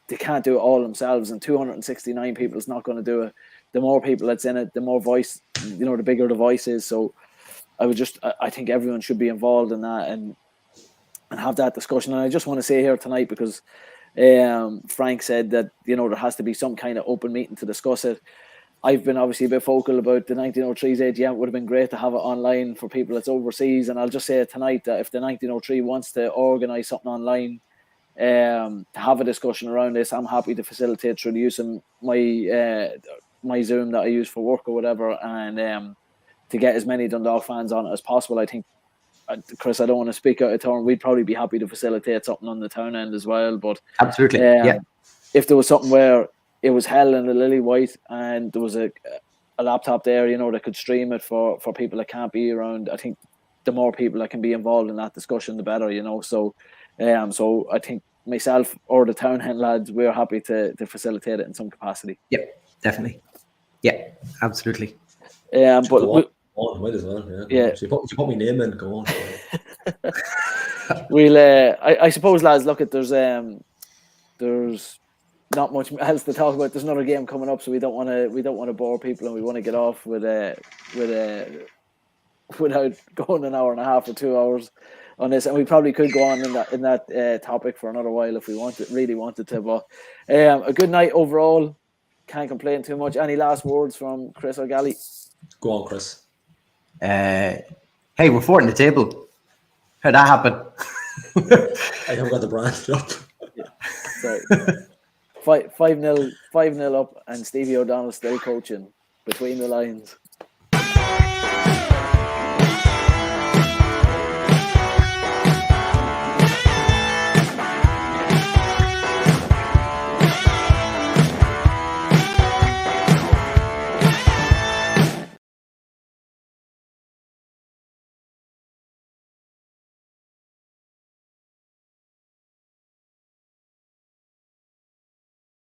they can't do it all themselves, and 269 people is not going to do it. The more people that's in it, the more voice, you know, the bigger the voice is. So I think everyone should be involved in that and have that discussion. And I just want to say here tonight, because Frank said that, you know, there has to be some kind of open meeting to discuss it. I've been obviously a bit vocal about the 1903's AGM. It would have been great to have it online for people that's overseas. And I'll just say tonight that if the 1903 wants to organise something online to have a discussion around this, I'm happy to facilitate through the use of my Zoom that I use for work or whatever, and to get as many Dundalk fans on it as possible. I think, Chris, I don't want to speak out of turn. We'd probably be happy to facilitate something on the town end as well. But absolutely, if there was something where it was held in the Lily White and there was a laptop there, you know, that could stream it for people that can't be around, I think the more people that can be involved in that discussion, the better, you know. So I think myself or the Townend lads, we're happy to facilitate it in some capacity. Yep, definitely. Yeah, absolutely. But might as well. Yeah. So you put my name in. Go on. We'll. I suppose, lads. Look, there's not much else to talk about. There's another game coming up, so we don't want to bore people, and we want to get off without going an hour and a half or 2 hours on this. And we probably could go on in that topic for another while if we really wanted to. But a good night overall. Can't complain too much. Any last words from Chris or Gally? Go on, Chris. Hey, we're fourth in the table. How'd that happen? I haven't got the brand up. Yeah. Sorry. 5-0 up, and Stevie O'Donnell still coaching between the lines.